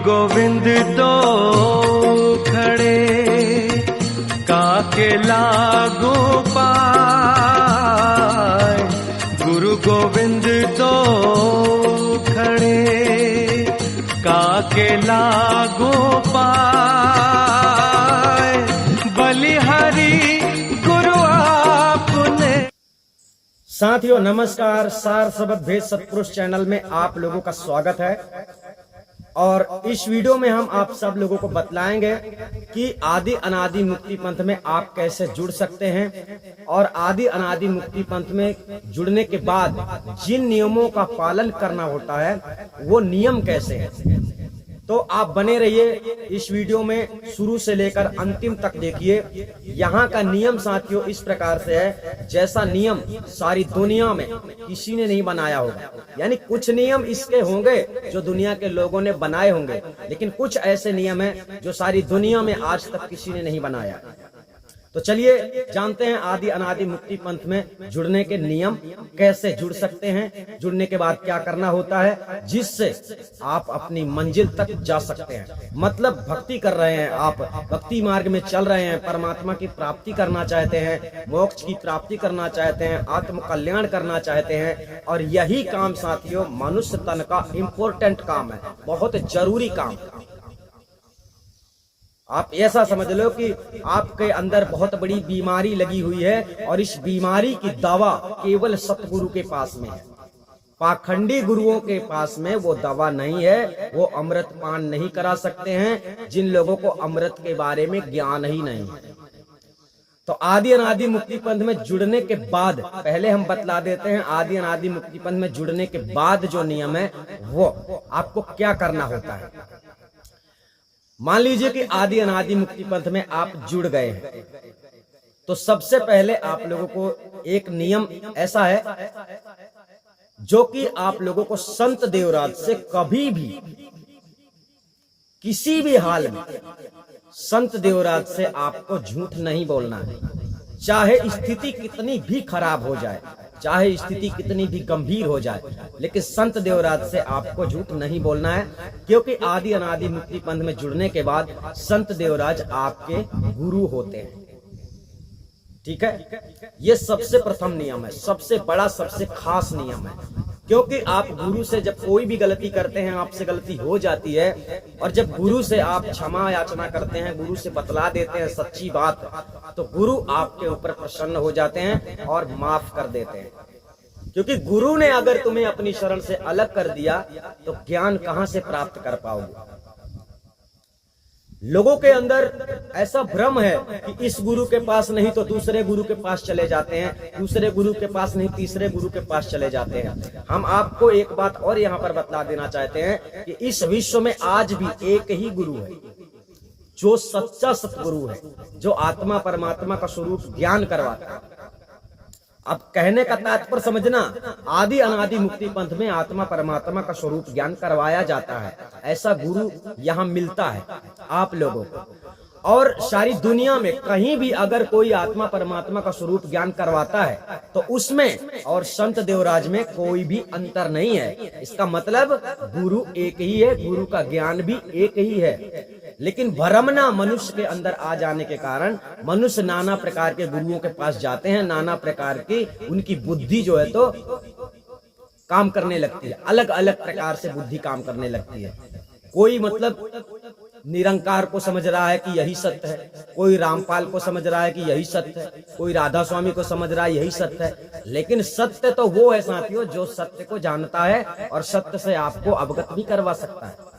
गोविंद दो खड़े काके लागू पाए। गुरु गोविंद दो खड़े काके लागू पाए। बलिहारी गुरु आपने। साथियों नमस्कार, सार शब्द भेद सतपुरुष चैनल में आप लोगों का स्वागत है। और इस वीडियो में हम आप सब लोगों को बतलाएंगे कि आदि अनादि मुक्ति पंथ में आप कैसे जुड़ सकते हैं और आदि अनादि मुक्ति पंथ में जुड़ने के बाद जिन नियमों का पालन करना होता है वो नियम कैसे हैं। तो आप बने रहिए इस वीडियो में, शुरू से लेकर अंतिम तक देखिए। यहाँ का नियम साथियों इस प्रकार से है जैसा नियम सारी दुनिया में किसी ने नहीं बनाया होगा। यानी कुछ नियम इसके होंगे जो दुनिया के लोगों ने बनाए होंगे, लेकिन कुछ ऐसे नियम हैं जो सारी दुनिया में आज तक किसी ने नहीं बनाया। तो चलिए जानते हैं आदि अनादि मुक्ति पंथ में जुड़ने के नियम, कैसे जुड़ सकते हैं, जुड़ने के बाद क्या करना होता है जिससे आप अपनी मंजिल तक जा सकते हैं। मतलब भक्ति कर रहे हैं, आप भक्ति मार्ग में चल रहे हैं, परमात्मा की प्राप्ति करना चाहते हैं, मोक्ष की प्राप्ति करना चाहते हैं, आत्म कल्याण करना चाहते हैं। और यही काम साथियों मनुष्य तन का इम्पोर्टेंट काम है, बहुत जरूरी काम। आप ऐसा समझ लो कि आपके अंदर बहुत बड़ी बीमारी लगी हुई है और इस बीमारी की दवा केवल सतगुरु के पास में है। पाखंडी गुरुओं के पास में वो दवा नहीं है, वो अमृत पान नहीं करा सकते हैं जिन लोगों को अमृत के बारे में ज्ञान ही नहीं है। तो आदि अनादि मुक्ति पंथ में जुड़ने के बाद पहले हम बतला देते हैं आदि अनादि मुक्ति पंथ में जुड़ने के बाद जो नियम है वो आपको क्या करना होता है। मान लीजिए कि आदि अनादि मुक्ति पंथ में आप जुड़ गए हैं, तो सबसे पहले आप लोगों को एक नियम ऐसा है जो कि आप लोगों को संत देवराज से कभी भी किसी भी हाल में संत देवराज से आपको झूठ नहीं बोलना है। चाहे स्थिति कितनी भी खराब हो जाए, चाहे स्थिति कितनी भी गंभीर हो जाए, लेकिन संत देवराज से आपको झूठ नहीं बोलना है। क्योंकि आदि अनादि मुक्ति पंथ में जुड़ने के बाद संत देवराज आपके गुरु होते हैं। ठीक है, ये सबसे प्रथम नियम है, सबसे बड़ा सबसे खास नियम है। क्योंकि आप गुरु से जब कोई भी गलती करते हैं, आपसे गलती हो जाती है और जब गुरु से आप क्षमा याचना करते हैं, गुरु से बतला देते हैं सच्ची बात, तो गुरु आपके ऊपर प्रसन्न हो जाते हैं और माफ कर देते हैं। क्योंकि गुरु ने अगर तुम्हें अपनी शरण से अलग कर दिया तो ज्ञान कहां से प्राप्त कर पाओगे। लोगों के अंदर ऐसा भ्रम है कि इस गुरु के पास नहीं तो दूसरे गुरु के पास चले जाते हैं, दूसरे गुरु के पास नहीं तीसरे गुरु के पास चले जाते हैं। हम आपको एक बात और यहाँ पर बतला देना चाहते हैं कि इस विश्व में आज भी एक ही गुरु है जो सच्चा सतगुरु है, जो आत्मा परमात्मा का स्वरूप ज्ञान करवाता है। अब कहने का तात्पर्य समझना, आदि अनादि मुक्ति पंथ में आत्मा परमात्मा का स्वरूप ज्ञान करवाया जाता है। ऐसा गुरु यहाँ मिलता है आप लोगों को। और सारी दुनिया में कहीं भी अगर कोई आत्मा परमात्मा का स्वरूप ज्ञान करवाता है तो उसमें और संत देवराज में कोई भी अंतर नहीं है। इसका मतलब गुरु एक ही है, गुरु का ज्ञान भी एक ही है। लेकिन भ्रमना मनुष्य के अंदर आ जाने के कारण मनुष्य नाना प्रकार के गुरुओं के पास जाते हैं, नाना प्रकार की उनकी बुद्धि जो है तो काम करने लगती है, अलग अलग प्रकार से बुद्धि काम करने लगती है। कोई मतलब निरंकार को समझ रहा है कि यही सत्य है, कोई रामपाल को समझ रहा है कि यही सत्य है, कोई राधा स्वामी को समझ रहा है यही सत्य है। लेकिन सत्य तो वो है साथियों जो सत्य को जानता है और सत्य से आपको अवगत भी करवा सकता है।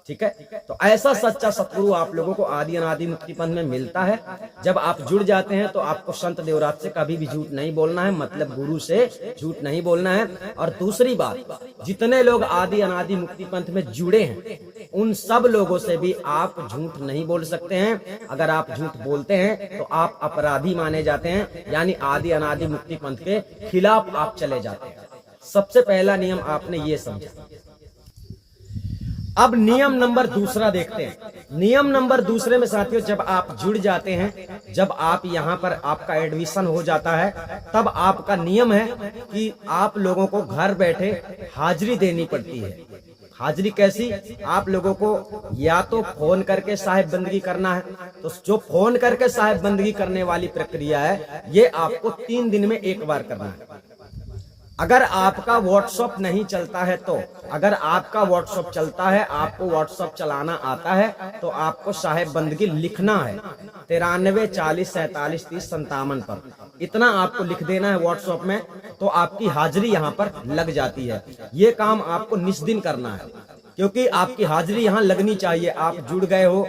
ठीक है, तो ऐसा सच्चा सतगुरु आप लोगों को आदि अनादि मुक्ति पंथ में मिलता है। जब आप जुड़ जाते हैं तो आपको संत देवराज से कभी भी झूठ नहीं बोलना है, मतलब गुरु से झूठ नहीं बोलना है। और दूसरी बात, जितने लोग आदि अनादि मुक्ति पंथ में जुड़े हैं उन सब लोगों से भी आप झूठ नहीं बोल सकते हैं। अगर आप झूठ बोलते हैं तो आप अपराधी माने जाते हैं, यानी आदि अनादि मुक्ति पंथ के खिलाफ आप चले जाते हैं। सबसे पहला नियम आपने ये समझा। अब नियम नंबर दूसरा देखते हैं। नियम नंबर दूसरे में साथियों जब आप जुड़ जाते हैं, जब आप यहाँ पर आपका एडमिशन हो जाता है, तब आपका नियम है कि आप लोगों को घर बैठे हाजिरी देनी पड़ती है। हाजिरी कैसी? आप लोगों को या तो फोन करके साहिब बंदगी करना है, तो जो फोन करके साहिब बंदगी करने वाली प्रक्रिया है ये आपको 3 दिन में एक बार करना है। अगर आपका व्हाट्सएप नहीं चलता है तो, अगर आपका व्हाट्सएप चलता है, आपको व्हाट्सएप चलाना आता है, तो आपको साहिब बंदगी लिखना है 93 40 47 30 57 पर। इतना आपको लिख देना है व्हाट्सएप में, तो आपकी हाजिरी यहाँ पर लग जाती है। ये काम आपको निस्दिन करना है, क्योंकि आपकी हाजिरी यहाँ लगनी चाहिए। आप जुड़ गए हो,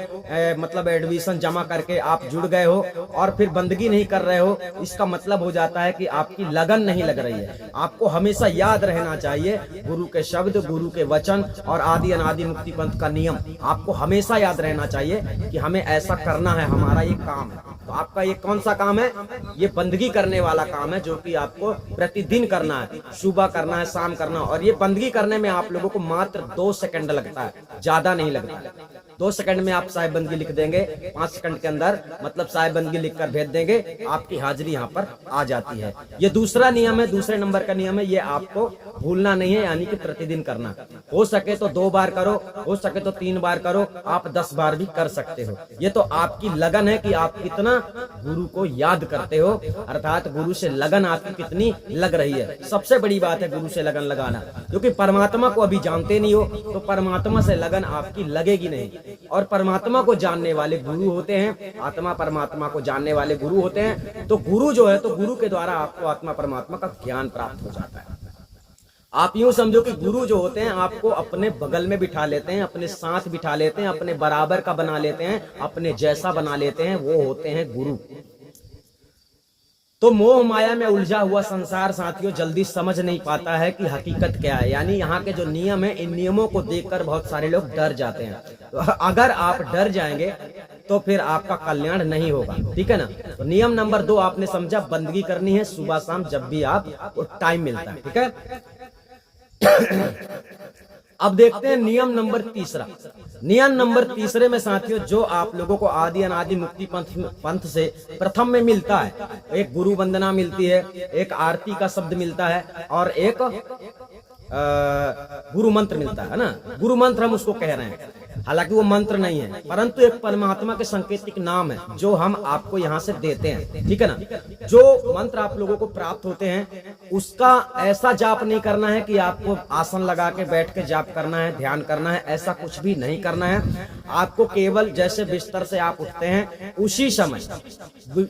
मतलब एडमिशन जमा करके आप जुड़ गए हो और फिर बंदगी नहीं कर रहे हो, इसका मतलब हो जाता है कि आपकी लगन नहीं लग रही है। आपको हमेशा याद रहना चाहिए गुरु के शब्द, गुरु के वचन और आदि अनादि मुक्ति पंथ का नियम आपको हमेशा याद रहना चाहिए कि हमें ऐसा करना है, हमारा ये काम है। तो आपका ये कौन सा काम है? ये बंदगी करने वाला काम है, जो कि आपको प्रतिदिन करना है, सुबह करना है, शाम करना है। और ये बंदगी करने में आप लोगों को मात्र 2 सेकंड लगता है, ज्यादा नहीं लगता है। 2 सेकंड में आप साहिब बंदगी लिख देंगे, 5 सेकंड के अंदर मतलब साहिब बंदगी लिखकर भेज देंगे, आपकी हाजिरी यहाँ पर आ जाती है। ये दूसरा नियम है, दूसरे नंबर का नियम है, ये आपको भूलना नहीं है, यानी कि प्रतिदिन करना। हो सके तो 2 बार करो, हो सके तो 3 बार करो, आप 10 बार भी कर सकते हो। ये तो आपकी लगन है कि आप कितना गुरु को याद करते हो, अर्थात गुरु से लगन आपकी कितनी लग रही है। सबसे बड़ी बात है गुरु से लगन लगाना, क्योंकि परमात्मा को अभी जानते नहीं हो तो परमात्मा से लगन आपकी लगेगी नहीं। और परमात्मा को जानने वाले गुरु होते हैं, आत्मा परमात्मा को जानने वाले गुरु होते हैं। तो गुरु जो है, तो गुरु के द्वारा आपको आत्मा परमात्मा का ज्ञान प्राप्त हो जाता है। आप यूं समझो कि गुरु जो होते हैं आपको अपने बगल में बिठा लेते हैं, अपने साथ बिठा लेते हैं, अपने बराबर का बना लेते हैं, अपने जैसा बना लेते हैं, वो होते हैं गुरु। तो मोह माया में उलझा हुआ संसार साथियों जल्दी समझ नहीं पाता है कि हकीकत क्या है। यानी यहाँ के जो नियम है, इन नियमों को देखकर बहुत सारे लोग डर जाते हैं। तो अगर आप डर जाएंगे तो फिर आपका कल्याण नहीं होगा, ठीक है ना। तो नियम नंबर 2 आपने समझा, बंदगी करनी है सुबह शाम जब भी आपको टाइम मिलता है, ठीक है। अब देखते हैं नियम नंबर 3। नियम नंबर 3 में साथियों जो आप लोगों को आदि अनादि मुक्ति पंथ से प्रथम में मिलता है, एक गुरु वंदना मिलती है, एक आरती का शब्द मिलता है और एक गुरु मंत्र मिलता है ना। गुरु मंत्र हम उसको कह रहे हैं, हालांकि वो मंत्र नहीं है, परंतु एक परमात्मा के सांकेतिक नाम है जो हम आपको यहाँ से देते हैं, ठीक है ना। जो मंत्र आप लोगों को प्राप्त होते हैं उसका ऐसा जाप नहीं करना है कि आपको आसन लगा के बैठ के जाप करना है, ध्यान करना है, ऐसा कुछ भी नहीं करना है। आपको केवल जैसे बिस्तर से आप उठते हैं उसी समय,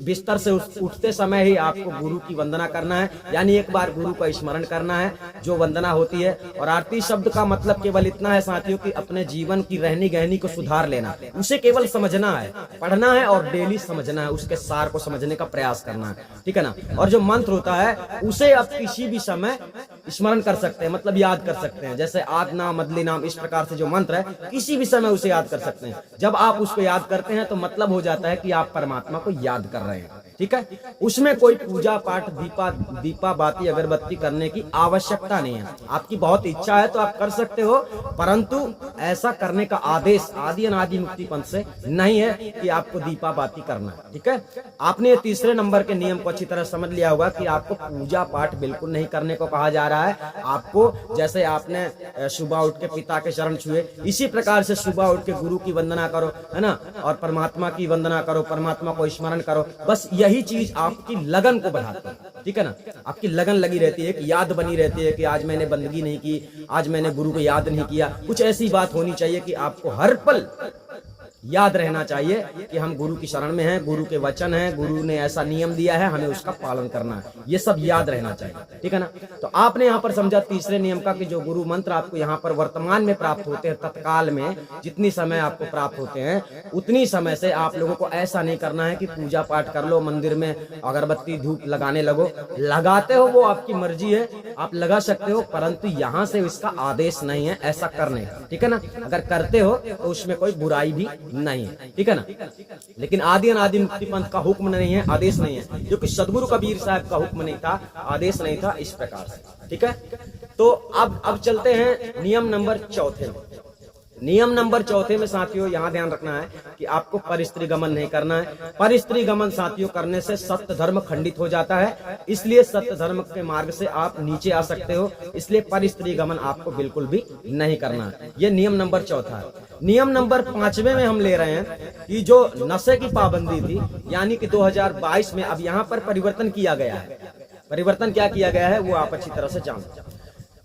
बिस्तर से उठते समय ही आपको गुरु की वंदना करना है, यानी एक बार गुरु का स्मरण करना है जो वंदना होती है। और आरती शब्द का मतलब केवल इतना है साथियों कि अपने जीवन की रहनी गहनी को सुधार लेना, उसे केवल समझना है, पढ़ना है और डेली समझना है, उसके सार को समझने का प्रयास करना है, ठीक है ना। और जो मंत्र होता है उसे आप किसी भी समय स्मरण कर सकते हैं, मतलब याद कर सकते हैं। जैसे आद नाम मदली नाम, इस प्रकार से जो मंत्र है किसी भी समय उसे याद कर सकते हैं। जब आप उसको याद करते हैं तो मतलब हो जाता है कि आप परमात्मा को याद कर रहे हैं, ठीक है। उसमें कोई पूजा पाठ दीपा बाती अगरबत्ती करने की आवश्यकता नहीं है। आपकी बहुत इच्छा है तो आप कर सकते हो, परंतु ऐसा करने का आदेश आदि अनादि मुक्ति पंथ से नहीं है कि आपको दीपा बाती करना है, ठीक है। आपने 3 नंबर के नियम को अच्छी तरह समझ लिया होगा कि आपको पूजा पाठ बिल्कुल नहीं करने को कहा जा रहा है। आपको जैसे आपने सुबह उठ के पिता के चरण छुए, इसी प्रकार से सुबह उठ के गुरु की वंदना करो, है ना, और परमात्मा की वंदना करो, परमात्मा को स्मरण करो। बस यही चीज आपकी लगन को बढ़ाती है, ठीक है ना। आपकी लगन लगी रहती है, एक याद बनी रहती है कि आज मैंने बंदगी नहीं की, आज मैंने गुरु को याद नहीं किया। कुछ ऐसी बात होनी चाहिए कि आपको हर पल याद रहना चाहिए कि हम गुरु की शरण में हैं, गुरु के वचन हैं, गुरु ने ऐसा नियम दिया है, हमें उसका पालन करना है, ये सब याद रहना चाहिए, ठीक है ना। तो आपने यहाँ पर समझा 3 नियम का कि जो गुरु मंत्र आपको यहाँ पर वर्तमान में प्राप्त होते हैं, तत्काल में जितनी समय आपको प्राप्त होते हैं उतनी समय से आप लोगों को ऐसा नहीं करना है कि पूजा पाठ कर लो, मंदिर में अगरबत्ती धूप लगाने लगो। लगाते हो वो आपकी मर्जी है, आप लगा सकते हो, परंतु यहाँ से इसका आदेश नहीं है ऐसा करने का, ठीक है ना। अगर करते हो तो उसमें कोई बुराई भी नहीं है, ठीक है ना। लेकिन आदि अनादि मुक्ति पंथ का हुक्म नहीं है, आदेश नहीं है, क्योंकि सदगुरु कबीर साहब का हुक्म नहीं था, आदेश नहीं था, इस प्रकार से, ठीक है। तो अब चलते हैं नियम नंबर 4 में। नियम नंबर चौथे में साथियों यहाँ ध्यान रखना है कि आपको परस्त्री गमन नहीं करना है। परस्त्री गमन साथियों करने से सत्य धर्म खंडित हो जाता है, इसलिए सत्य धर्म के मार्ग से आप नीचे आ सकते हो, इसलिए परस्त्री गमन आपको बिल्कुल भी नहीं करना है। ये नियम नंबर चौथा है। नियम नंबर 5वें में हम ले रहे हैं कि जो नशे की पाबंदी थी, यानी कि 2022 में अब यहाँ पर परिवर्तन किया गया है। परिवर्तन क्या किया गया है वो आप अच्छी तरह से जानते हैं।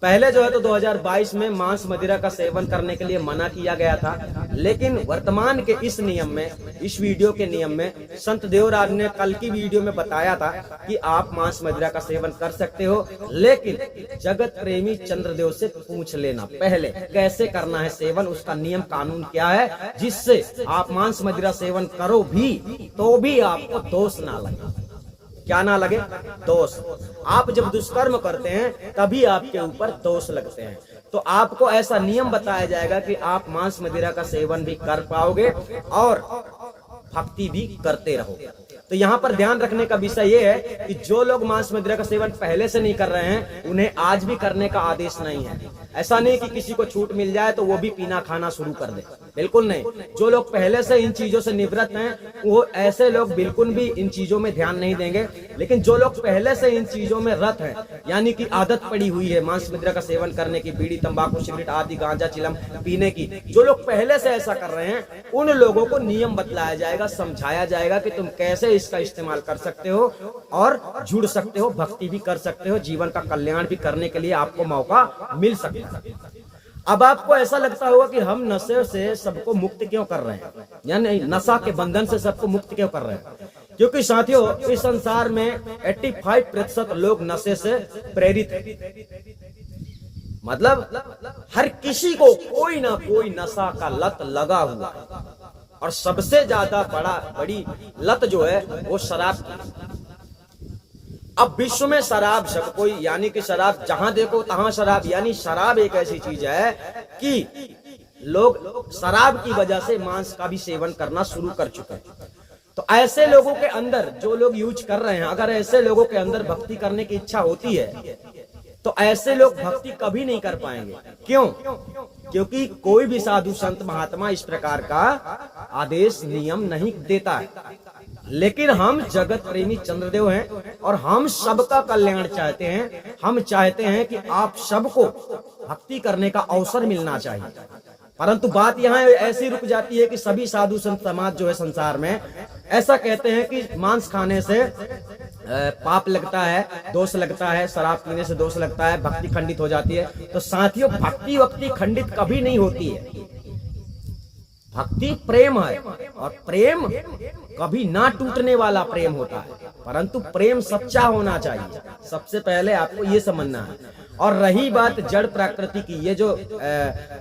पहले जो है तो 2022 में मांस मदिरा का सेवन करने के लिए मना किया गया था, लेकिन वर्तमान के इस नियम में, इस वीडियो के नियम में संत देवराज ने कल की वीडियो में बताया था कि आप मांस मदिरा का सेवन कर सकते हो, लेकिन जगत प्रेमी चंद्रदेव से पूछ लेना पहले कैसे करना है सेवन, उसका नियम कानून क्या है, जिससे आप मांस मदिरा सेवन करो भी तो भी आपको दोष ना लगे। क्या ना लगे? दोष। आप जब दुष्कर्म करते हैं तभी आपके ऊपर दोष लगते हैं। तो आपको ऐसा नियम बताया जाएगा कि आप मांस मदिरा का सेवन भी कर पाओगे और भक्ति भी करते रहोगे। तो यहाँ पर ध्यान रखने का विषय ये है कि जो लोग मांस मदिरा का सेवन पहले से नहीं कर रहे हैं, उन्हें आज भी करने का आदेश नहीं है। ऐसा नहीं कि किसी को छूट मिल जाए तो वो भी पीना खाना शुरू कर दे, बिल्कुल नहीं। जो लोग पहले से इन चीजों से निवृत्त हैं, वो ऐसे लोग बिल्कुल भी इन चीजों में ध्यान नहीं देंगे। लेकिन जो लोग पहले से इन चीजों में रत हैं, यानी कि आदत पड़ी हुई है मांस मदिरा का सेवन करने की, बीड़ी तंबाकू सिगरेट आदि गांजा चिलम पीने की, जो लोग पहले से ऐसा कर रहे हैं, उन लोगों को नियम बतलाया जाएगा, समझाया जाएगा कि तुम कैसे इसका इस्तेमाल कर सकते हो और जुड़ सकते हो, भक्ति भी कर सकते हो, जीवन का कल्याण भी करने के लिए आपको मौका मिल सकता है। अब आपको ऐसा लगता होगा कि हम नशे से सबको मुक्त क्यों कर रहे हैं, यानी नशा के बंधन से सबको मुक्त क्यों कर रहे हैं? क्योंकि साथियों इस संसार में 85% लोग नशे से प्रेरित हैं। मतलब हर किसी को कोई ना कोई नशा का लत लगा हुआ है, और सबसे ज्यादा बड़ी लत जो है वो शराब की। अब विश्व में शराब सब कोई, यानी कि शराब जहां देखो तहां शराब, यानी शराब एक ऐसी चीज है कि लोग शराब की वजह से मांस का भी सेवन करना शुरू कर चुके हैं। तो ऐसे लोगों के अंदर, जो लोग यूज कर रहे हैं, अगर ऐसे लोगों के अंदर भक्ति करने की इच्छा होती है तो ऐसे लोग भक्ति कभी नहीं कर पाएंगे। क्यों? क्योंकि कोई भी साधु संत महात्मा इस प्रकार का आदेश नियम नहीं देता है। लेकिन हम जगत प्रेमी चंद्रदेव हैं और हम सबका कल्याण चाहते हैं। हम चाहते हैं कि आप सबको भक्ति करने का अवसर मिलना चाहिए। परंतु बात यहाँ ऐसी रुक जाती है कि सभी साधु संत समाज जो है संसार में ऐसा कहते हैं कि मांस खाने से पाप लगता है, दोष लगता है, शराब पीने से दोष लगता है, भक्ति खंडित हो जाती है। तो साथियों भक्ति वक्ति खंडित कभी नहीं होती है। भक्ति प्रेम है और प्रेम कभी ना टूटने वाला प्रेम होता है, परंतु प्रेम सच्चा होना चाहिए। सबसे पहले आपको ये समझना है। और रही बात जड़ प्रकृति की, ये जो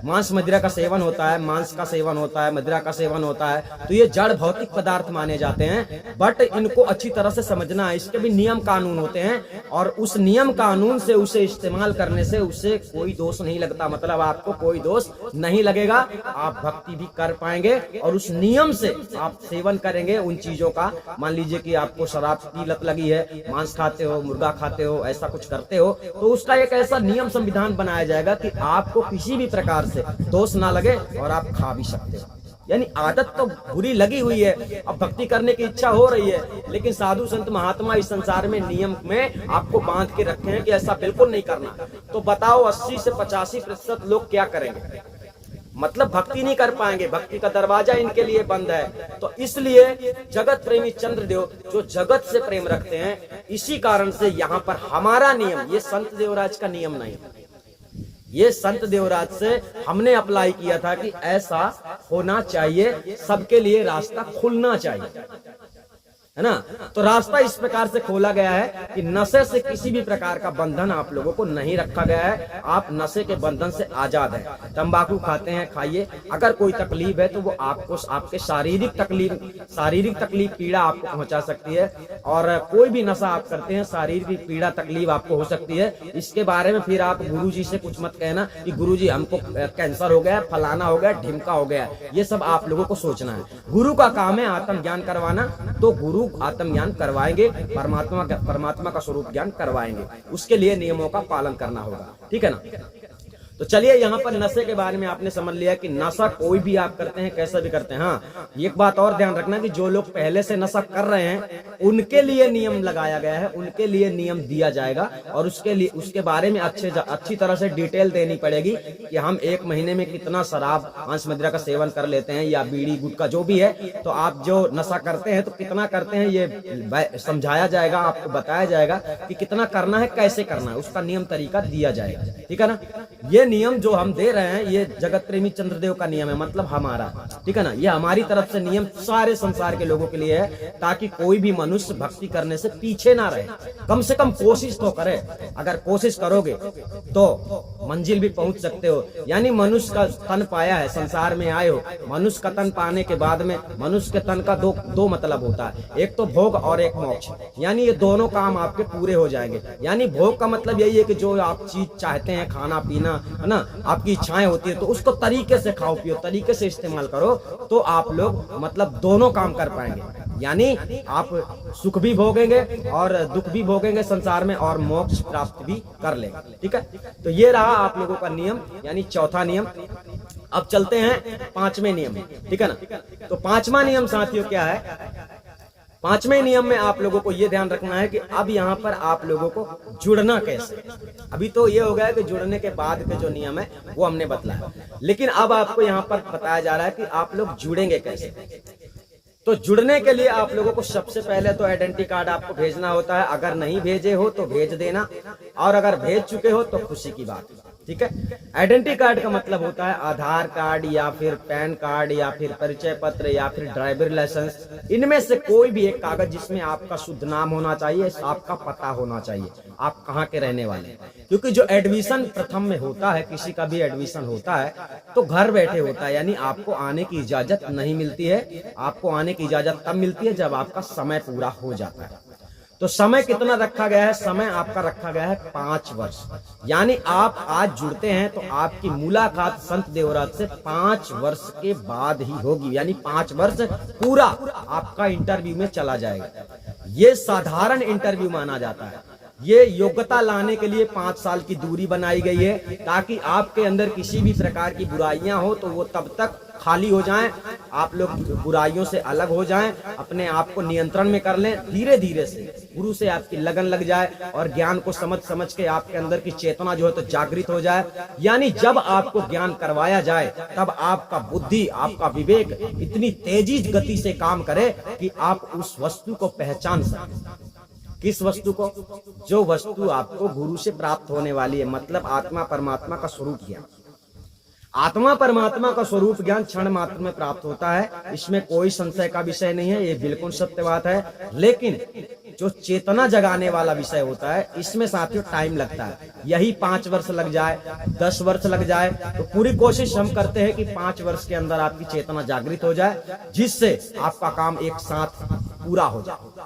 मांस मदिरा का सेवन होता है, मांस का सेवन होता है, मदिरा का सेवन होता है, तो ये जड़ भौतिक पदार्थ माने जाते हैं। बट इनको अच्छी तरह से समझना है, इसके भी नियम कानून होते हैं और उस नियम कानून से उसे इस्तेमाल करने से उससे कोई दोष नहीं लगता। मतलब आपको कोई दोष नहीं लगेगा, आप भक्ति भी कर पाएंगे और उस नियम से आप सेवन करेंगे उन चीजों का। मान लीजिए कि आपको शराब की लत लगी है, मांस खाते हो, मुर्गा खाते हो, ऐसा कुछ करते हो, तो उसका एक ऐसा नियम संविधान बनाया जाएगा कि आपको किसी भी प्रकार से दोष ना लगे और आप खा भी सकते हो। यानी आदत तो बुरी लगी हुई है, अब भक्ति करने की इच्छा हो रही है, लेकिन साधु संत महात्मा इस संसार में नियम में आपको बांध के रखे हैं कि ऐसा बिल्कुल नहीं करना। तो बताओ 80 से 85% लोग क्या करेंगे? मतलब भक्ति नहीं कर पाएंगे, भक्ति का दरवाजा इनके लिए बंद है। तो इसलिए जगत प्रेमी चंद्रदेव जो जगत से प्रेम रखते हैं, इसी कारण से यहाँ पर हमारा नियम, ये संत देवराज का नियम नहीं, ये संत देवराज से हमने अप्लाई किया था कि ऐसा होना चाहिए, सबके लिए रास्ता खुलना चाहिए, है ना। तो रास्ता इस प्रकार से खोला गया है कि नशे से किसी भी प्रकार का बंधन आप लोगों को नहीं रखा गया है। आप नशे के बंधन से आजाद हैं। तंबाकू खाते हैं, खाइए। अगर कोई तकलीफ है तो वो आपको आपके शारीरिक तकलीफ पीड़ा आपको पहुंचा सकती है, और कोई भी नशा आप करते हैं शारीरिक पीड़ा तकलीफ आपको हो सकती है। इसके बारे में फिर आप गुरुजी से कुछ मत कहना कि गुरुजी हमको कैंसर हो गया, फलाना हो गया, ढिमका हो गया। ये सब आप लोगों को सोचना है। गुरु का काम है आत्मज्ञान करवाना, तो गुरु आत्मज्ञान करवाएंगे, परमात्मा का स्वरूप ज्ञान करवाएंगे। उसके लिए नियमों का पालन करना होगा, ठीक है ना। तो चलिए यहाँ पर नशे के बारे में आपने समझ लिया कि नशा कोई भी आप करते हैं, कैसा भी करते हैं। हाँ, एक बात और ध्यान रखना कि जो लोग पहले से नशा कर रहे हैं उनके लिए नियम लगाया गया है, उनके लिए नियम दिया जाएगा और उसके बारे में अच्छी तरह से डिटेल देनी पड़ेगी कि हम 1 महीने में कितना शराब, मांस, मदिरा का सेवन कर लेते हैं या बीड़ी गुटखा जो भी है। तो आप जो नशा करते हैं तो कितना करते हैं ये समझाया जाएगा, आपको बताया जाएगा कि कितना करना है, कैसे करना है, उसका नियम तरीका दिया जाएगा। ठीक है ना। ये नियम जो हम दे रहे हैं ये जगत प्रेमी चंद्रदेव का नियम है, मतलब हमारा। ठीक है ना। ये हमारी तरफ से नियम सारे संसार के लोगों के लिए है, ताकि कोई भी मनुष्य भक्ति करने से पीछे ना रहे। कम से कम कोशिश तो करे। अगर कोशिश करोगे तो मंजिल भी पहुंच सकते हो। यानी मनुष्य का तन पाया है, संसार में आए हो, मनुष्य का तन पाने के बाद में मनुष्य के तन का दो मतलब होता है, एक तो भोग और एक मोक्ष। यानी ये दोनों काम आपके पूरे हो जाएंगे। यानी भोग का मतलब यही है कि जो आप चीज चाहते हैं, खाना पीना है ना, आपकी इच्छाएं होती है, तो उसको तरीके से खाओ पियो, तरीके से इस्तेमाल करो, तो आप लोग मतलब दोनों काम कर पाएंगे। यानी आप सुख भी भोगेंगे और दुख भी भोगेंगे संसार में, और मोक्ष प्राप्त भी कर लेंगे। ठीक है। तो ये रहा आप लोगों का नियम, यानी चौथा नियम। अब चलते हैं 5वें नियम में। ठीक है ना। तो 5वां नियम साथियों क्या है? 5वें नियम में आप लोगों को ये ध्यान रखना है कि अब यहाँ पर आप लोगों को जुड़ना कैसे। अभी तो ये हो गया कि जुड़ने के बाद के जो नियम है वो हमने बतलाया, लेकिन अब आपको यहाँ पर बताया जा रहा है कि आप लोग जुड़ेंगे कैसे। तो जुड़ने के लिए आप लोगों को सबसे पहले तो आइडेंटिटी कार्ड आपको भेजना होता है। अगर नहीं भेजे हो तो भेज देना, और अगर भेज चुके हो तो खुशी की बात। ठीक है। आइडेंटिटी कार्ड का मतलब होता है आधार कार्ड या फिर पैन कार्ड या फिर परिचय पत्र या फिर ड्राइवर लाइसेंस, इनमें से कोई भी एक कागज जिसमें आपका शुद्ध नाम होना चाहिए, आपका पता होना चाहिए, आप कहाँ के रहने वाले हैं। क्योंकि जो एडमिशन प्रथम में होता है, किसी का भी एडमिशन होता है तो घर बैठे होता है, यानी आपको आने की इजाजत नहीं मिलती है। आपको आने की इजाजत तब मिलती है जब आपका समय पूरा हो जाता है। तो समय कितना रखा गया है? समय आपका रखा गया है 5 वर्ष। यानी आप आज जुड़ते हैं तो आपकी मुलाकात संत देवराज से 5 वर्ष के बाद ही होगी। यानी 5 वर्ष पूरा आपका इंटरव्यू में चला जाएगा। ये साधारण इंटरव्यू माना जाता है। ये योग्यता लाने के लिए 5 साल की दूरी बनाई गई है, ताकि आपके अंदर किसी भी प्रकार की बुराइयां हो तो वो तब तक खाली हो जाएं, आप लोग बुराइयों से अलग हो जाएं, अपने आप को नियंत्रण में कर लें। धीरे धीरे से गुरु से आपकी लगन लग जाए और ज्ञान को समझ के आपके अंदर की चेतना जो है तो जागृत हो जाए। यानी जब आपको ज्ञान करवाया जाए तब आपका बुद्धि, आपका विवेक इतनी तेजी गति से काम करे कि आप उस वस्तु को पहचान सकें। किस वस्तु को? जो वस्तु आपको गुरु से प्राप्त होने वाली है, मतलब आत्मा परमात्मा का स्वरूप ज्ञान। आत्मा परमात्मा का स्वरूप ज्ञान क्षण मात्र में प्राप्त होता है, इसमें कोई संशय का विषय नहीं है, ये बिल्कुल सत्य बात है। लेकिन जो चेतना जगाने वाला विषय होता है, इसमें साथियों टाइम लगता है। यही 5 वर्ष लग जाए, 10 वर्ष लग जाए, तो पूरी कोशिश हम करते हैं कि 5 वर्ष के अंदर आपकी चेतना जागृत हो जाए, जिससे आपका काम एक साथ पूरा हो जाए।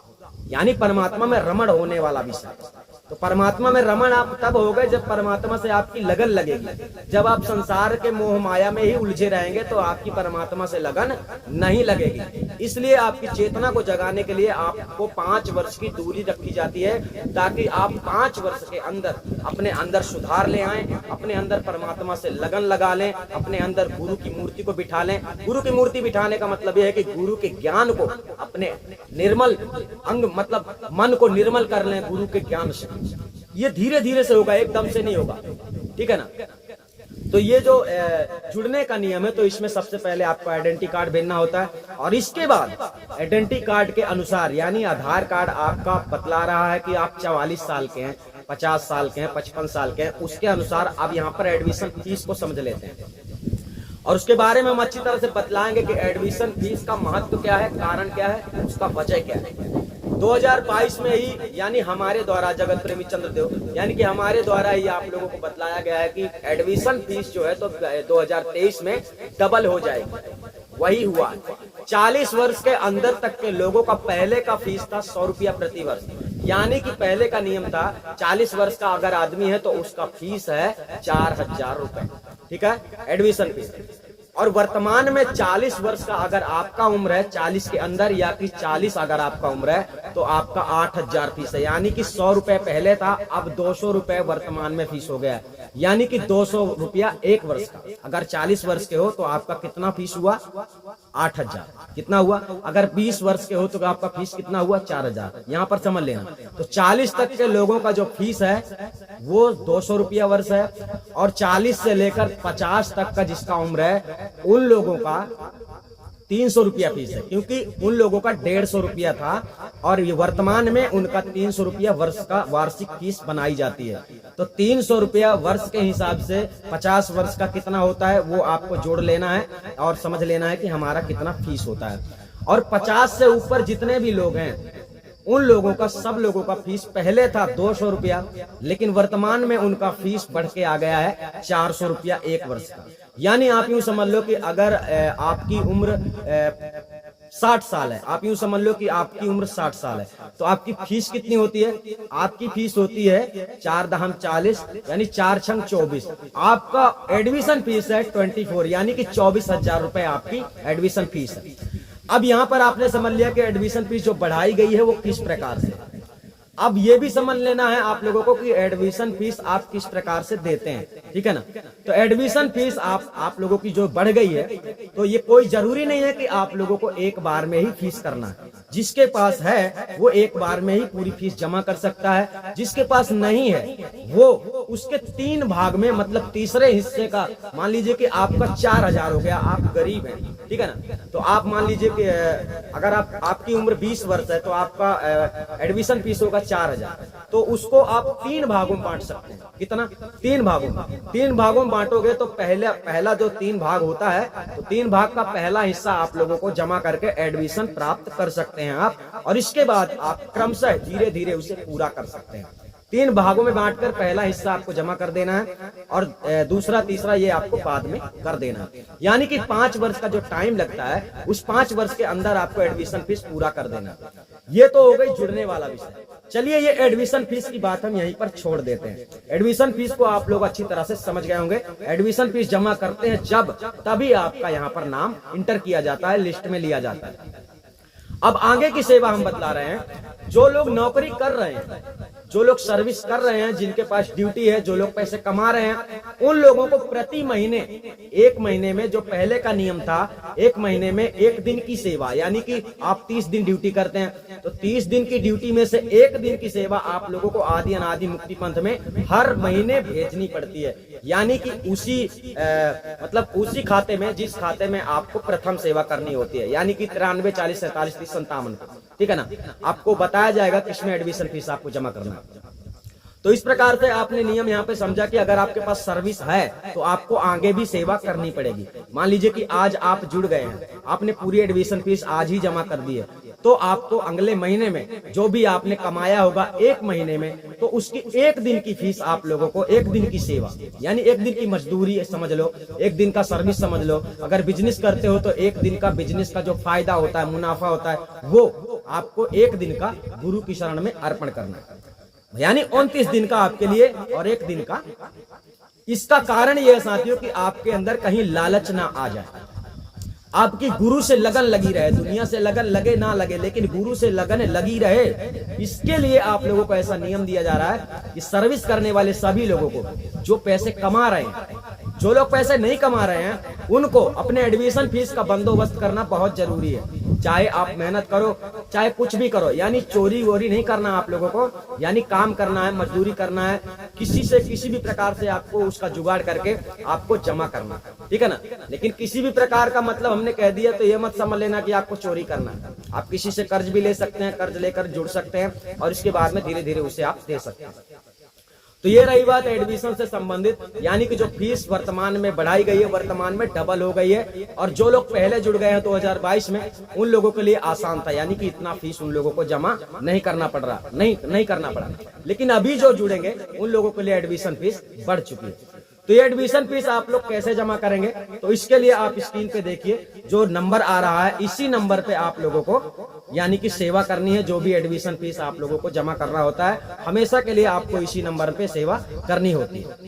यानी परमात्मा में रमण होने वाला विषय। तो परमात्मा में रमण आप तब हो गए जब परमात्मा से आपकी लगन लगेगी। जब आप संसार के मोह माया में ही उलझे रहेंगे तो आपकी परमात्मा से लगन नहीं लगेगी। इसलिए आपकी चेतना को जगाने के लिए आपको 5 वर्ष की दूरी रखी जाती है, ताकि आप 5 वर्ष के अंदर अपने अंदर सुधार ले आए, अपने अंदर परमात्मा से लगन लगा लें, अपने अंदर गुरु की मूर्ति को बिठा लें। गुरु की मूर्ति बिठाने का मतलब यह है कि गुरु के ज्ञान को अपने निर्मल अंग, मतलब मन को निर्मल कर लें गुरु के ज्ञान से। ये धीरे धीरे से होगा, एकदम से नहीं होगा। ठीक है ना। तो ये जो जुड़ने का नियम है, तो इसमें सबसे पहले आपको आइडेंटिटी कार्ड भेजना होता है, और इसके बाद आइडेंटिटी कार्ड के अनुसार, यानी आधार कार्ड आपका बतला रहा है कि आप 44 साल के हैं, 50 साल के हैं, 55 साल के हैं, उसके अनुसार आप यहाँ पर एडमिशन फीस को समझ लेते हैं। और उसके बारे में हम अच्छी तरह से बतलाएंगे कि एडमिशन फीस का महत्व क्या है, कारण क्या है, उसका वजह क्या है। 2022 में ही, यानी हमारे द्वारा जगत प्रेमी चंद्रदेव, यानी कि हमारे द्वारा ही आप लोगों को बतलाया गया है कि एडमिशन फीस जो है तो 2023 में डबल हो जाएगी। वही हुआ। 40 वर्ष के अंदर तक के लोगों का पहले का फीस था 100 रुपया प्रति वर्ष। यानी कि पहले का नियम था 40 वर्ष का अगर आदमी है तो उसका फीस है 4000 रुपए। ठीक है, एडमिशन फीस। और वर्तमान में 40 वर्ष का अगर आपका उम्र है, 40 के अंदर या कि 40 अगर आपका उम्र है, तो आपका 8000 फीस है। यानी कि 100 रुपए पहले था, अब 200 रुपए वर्तमान में फीस हो गया है। यानी कि 200 रुपया एक वर्ष का। अगर 40 वर्ष के हो तो आपका कितना फीस हुआ? 8,000। कितना हुआ? अगर 20 वर्ष के हो तो आपका फीस कितना हुआ? 4,000। यहाँ पर समझ लेना। तो 40 तक के लोगों का जो फीस है वो 200 रुपया वर्ष है, और 40 से लेकर 50 तक का जिसका उम्र है उन लोगों का 300 रुपया फीस है, क्योंकि उन लोगों का 150 रुपया था और ये वर्तमान में उनका 300 रुपया वर्ष का वार्षिक फीस बनाई जाती है। तो 300 रुपया वर्ष के हिसाब से 50 वर्ष का कितना होता है वो आपको जोड़ लेना है और समझ लेना है कि हमारा कितना फीस होता है। और 50 से ऊपर जितने भी लोग हैं उन लोगों का, सब लोगों का फीस पहले था 200 रुपया, लेकिन वर्तमान में उनका फीस बढ़ के आ गया है 400 रुपया एक वर्ष का। यानी आप यूं समझ लो कि अगर आपकी उम्र 60 साल है, आप यूं समझ लो कि आपकी उम्र 60 साल है, तो आपकी फीस कितनी होती है? आपकी फीस होती है 4 दहम 40, यानी 4 छंग 24। आपका एडमिशन फीस है 24, यानी कि 24,000 रुपए आपकी एडमिशन फीस है। अब यहाँ पर आपने समझ लिया कि एडमिशन फीस जो बढ़ाई गई है वो किस प्रकार से। अब ये भी समझ लेना है आप लोगों को कि एडमिशन फीस आप किस प्रकार से देते हैं, ठीक है ना। तो एडमिशन फीस आप लोगों की जो बढ़ गई है, तो ये कोई जरूरी नहीं है कि आप लोगों को एक बार में ही फीस करना है। जिसके पास है वो एक बार में ही पूरी फीस जमा कर सकता है, जिसके पास नहीं है वो उसके 3 भाग में, मतलब तीसरे हिस्से का, मान लीजिए कि आपका 4,000 हो गया, आप गरीब हैं, ठीक है ना। तो आप मान लीजिए कि अगर आपकी उम्र 20 वर्ष है तो आपका एडमिशन फीस होगा 4,000, तो उसको आप 3 भागों में बांट सकते हैं। कितना? 3 भागों में। 3 भागों में बांटोगे तो पहला जो 3 भाग होता है, तो 3 भाग का पहला हिस्सा आप लोगों को जमा करके एडमिशन प्राप्त कर सकते हैं आप, और इसके बाद आप क्रमशः धीरे धीरे उसे पूरा कर सकते हैं। 3 भागों में बांटकर पहला हिस्सा आपको जमा कर देना है और दूसरा तीसरा ये आपको बाद में कर देना है। यानी कि 5 वर्ष का जो टाइम लगता है उस 5 वर्ष के अंदर आपको एडमिशन फीस पूरा कर देना है। ये तो हो गई जुड़ने वाला विषय। चलिए ये एडमिशन फीस की बात हम यहीं पर छोड़ देते हैं। एडमिशन फीस को आप लोग अच्छी तरह से समझ गए होंगे। एडमिशन फीस जमा करते हैं जब, तभी आपका यहाँ पर नाम इंटर किया जाता है, लिस्ट में लिया जाता है। अब आगे की सेवा हम बतला रहे हैं। जो लोग नौकरी कर रहे हैं, जो लोग सर्विस कर रहे हैं, जिनके पास ड्यूटी है, जो लोग पैसे कमा रहे हैं, उन लोगों को प्रति महीने, एक महीने में जो पहले का नियम था, एक महीने में 1 दिन की सेवा, यानी कि आप 30 दिन ड्यूटी करते हैं तो 30 दिन की ड्यूटी में से 1 दिन की सेवा आप लोगों को आदि अनादि मुक्ति पंथ में हर महीने भेजनी पड़ती है। यानी कि उसी खाते में, जिस खाते में आपको प्रथम सेवा करनी होती है, यानी कि 93 40 47 30 57, ठीक है ना। आपको बताया जाएगा किसमें एडमिशन फीस आपको जमा करना है। तो इस प्रकार से आपने नियम यहाँ पे समझा कि अगर आपके पास सर्विस है तो आपको आगे भी सेवा करनी पड़ेगी। मान लीजिए कि आज आप जुड़ गए हैं, आपने पूरी एडमिशन फीस आज ही जमा कर दी है, तो आपको अगले महीने में जो भी आपने कमाया होगा 1 महीने में, तो उसकी 1 दिन की फीस आप लोगों को, 1 दिन की सेवा, यानी 1 दिन की मजदूरी समझ लो, 1 दिन का सर्विस समझ लो। अगर बिजनेस करते हो तो 1 दिन का बिजनेस का जो फायदा होता है, मुनाफा होता है, वो आपको 1 दिन का गुरु की शरण में अर्पण करना है, यानी 29 दिन का आपके लिए और 1 दिन का। इसका कारण यह है साथियों कि आपके अंदर कहीं लालच ना आ जाए, आपकी गुरु से लगन लगी रहे। दुनिया से लगन लगे ना लगे, लेकिन गुरु से लगन लगी रहे, इसके लिए आप लोगों को ऐसा नियम दिया जा रहा है कि सर्विस करने वाले सभी लोगों को, जो पैसे कमा रहे हैं, जो लोग पैसे नहीं कमा रहे हैं, उनको अपने एडमिशन फीस का बंदोबस्त करना बहुत जरूरी है। चाहे आप मेहनत करो, चाहे कुछ भी करो, यानी चोरी वोरी नहीं करना आप लोगों को, यानी काम करना है, मजदूरी करना है, किसी से किसी भी प्रकार से आपको उसका जुगाड़ करके आपको जमा करना है, ठीक है ना। लेकिन किसी भी प्रकार का मतलब हमने कह दिया तो ये मत समझ लेना कि आपको चोरी करना है। आप किसी से कर्ज भी ले सकते हैं, कर्ज लेकर जुड़ सकते हैं और इसके बाद में धीरे धीरे उसे आप दे सकते हैं। तो ये रही बात एडमिशन से संबंधित, यानी कि जो फीस वर्तमान में बढ़ाई गई है, वर्तमान में डबल हो गई है। और जो लोग पहले जुड़ गए हैं 2022 में, उन लोगों के लिए आसान था, यानी कि इतना फीस उन लोगों को जमा नहीं करना पड़ रहा, नहीं करना पड़ा। लेकिन अभी जो जुड़ेंगे उन लोगों के लिए एडमिशन फीस बढ़ चुकी है। तो ये एडमिशन फीस आप लोग कैसे जमा करेंगे, तो इसके लिए आप स्क्रीन पे देखिए जो नंबर आ रहा है, इसी नंबर पे आप लोगों को यानी कि सेवा करनी है। जो भी एडमिशन फीस आप लोगों को जमा करना होता है, हमेशा के लिए आपको इसी नंबर पे सेवा करनी होती है।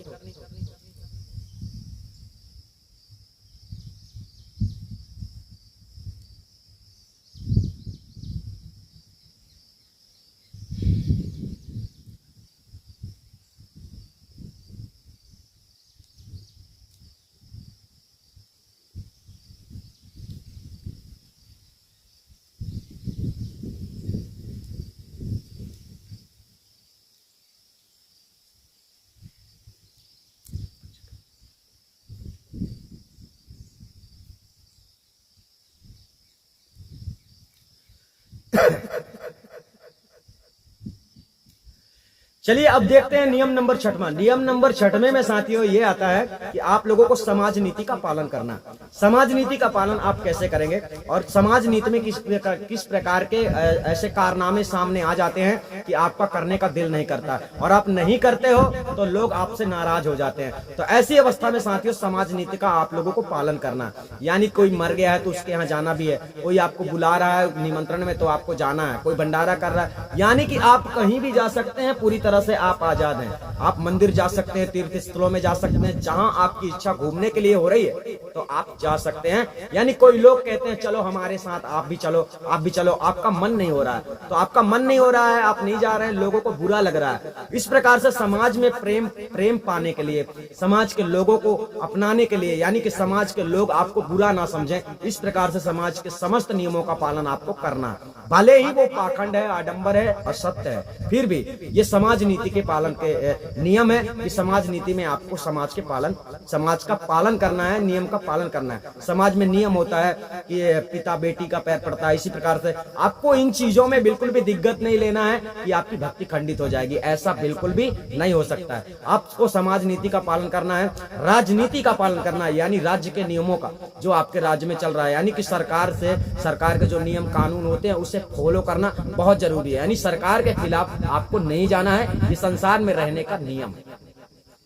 चलिए अब देखते हैं नियम नंबर 6वां। नियम नंबर 6वें में साथियों ये आता है कि आप लोगों को समाज नीति का पालन करना। समाज नीति का पालन आप कैसे करेंगे और समाज नीति में किस प्रकार के ऐसे कारनामे सामने आ जाते हैं कि आपका करने का दिल नहीं करता और आप नहीं करते हो तो लोग आपसे नाराज हो जाते हैं। तो ऐसी अवस्था में साथियों समाज नीति का आप लोगों को पालन करना, यानी कोई मर गया है तो उसके यहाँ जाना भी है, कोई आपको बुला रहा है निमंत्रण में तो आपको जाना है, कोई भंडारा कर रहा है, यानी कि आप कहीं भी जा सकते हैं, पूरी तरह से आप आजाद हैं। आप मंदिर जा सकते हैं, तीर्थ स्थलों में जा सकते हैं, जहां आपकी इच्छा घूमने के लिए हो रही है तो आप जा सकते हैं। यानी कोई लोग कहते हैं चलो हमारे साथ, आप भी चलो, आप भी चलो, आपका मन नहीं हो रहा है तो आपका मन नहीं हो रहा है, आप नहीं जा रहे हैं, लोगों को बुरा लग रहा है। इस प्रकार से समाज में प्रेम पाने के लिए, समाज के लोगों को अपनाने के लिए, यानी कि समाज के लोग आपको बुरा ना समझें, इस प्रकार से समाज के समस्त नियमों का पालन आपको करना। भले ही वो पाखंड है, आडंबर है, असत्य है, फिर भी ये समाज नीति के पालन के नियम है कि समाज नीति में आपको समाज का पालन करना है, नियम का पालन करना है। समाज में नियम होता है कि पिता बेटी का पैर पड़ता है, इसी प्रकार से आपको इन चीजों में बिल्कुल भी दिक्कत नहीं लेना है कि आपकी भक्ति खंडित हो जाएगी, ऐसा बिल्कुल भी नहीं हो सकता है। आपको समाज नीति का पालन करना है, राजनीति का पालन करना है, यानी राज्य के नियमों का जो आपके राज्य में चल रहा है, यानी कि सरकार के जो नियम कानून होते हैं उसे फॉलो करना बहुत जरूरी है। यानी सरकार के खिलाफ आपको नहीं जाना है, ये संसार में रहने का नियम है,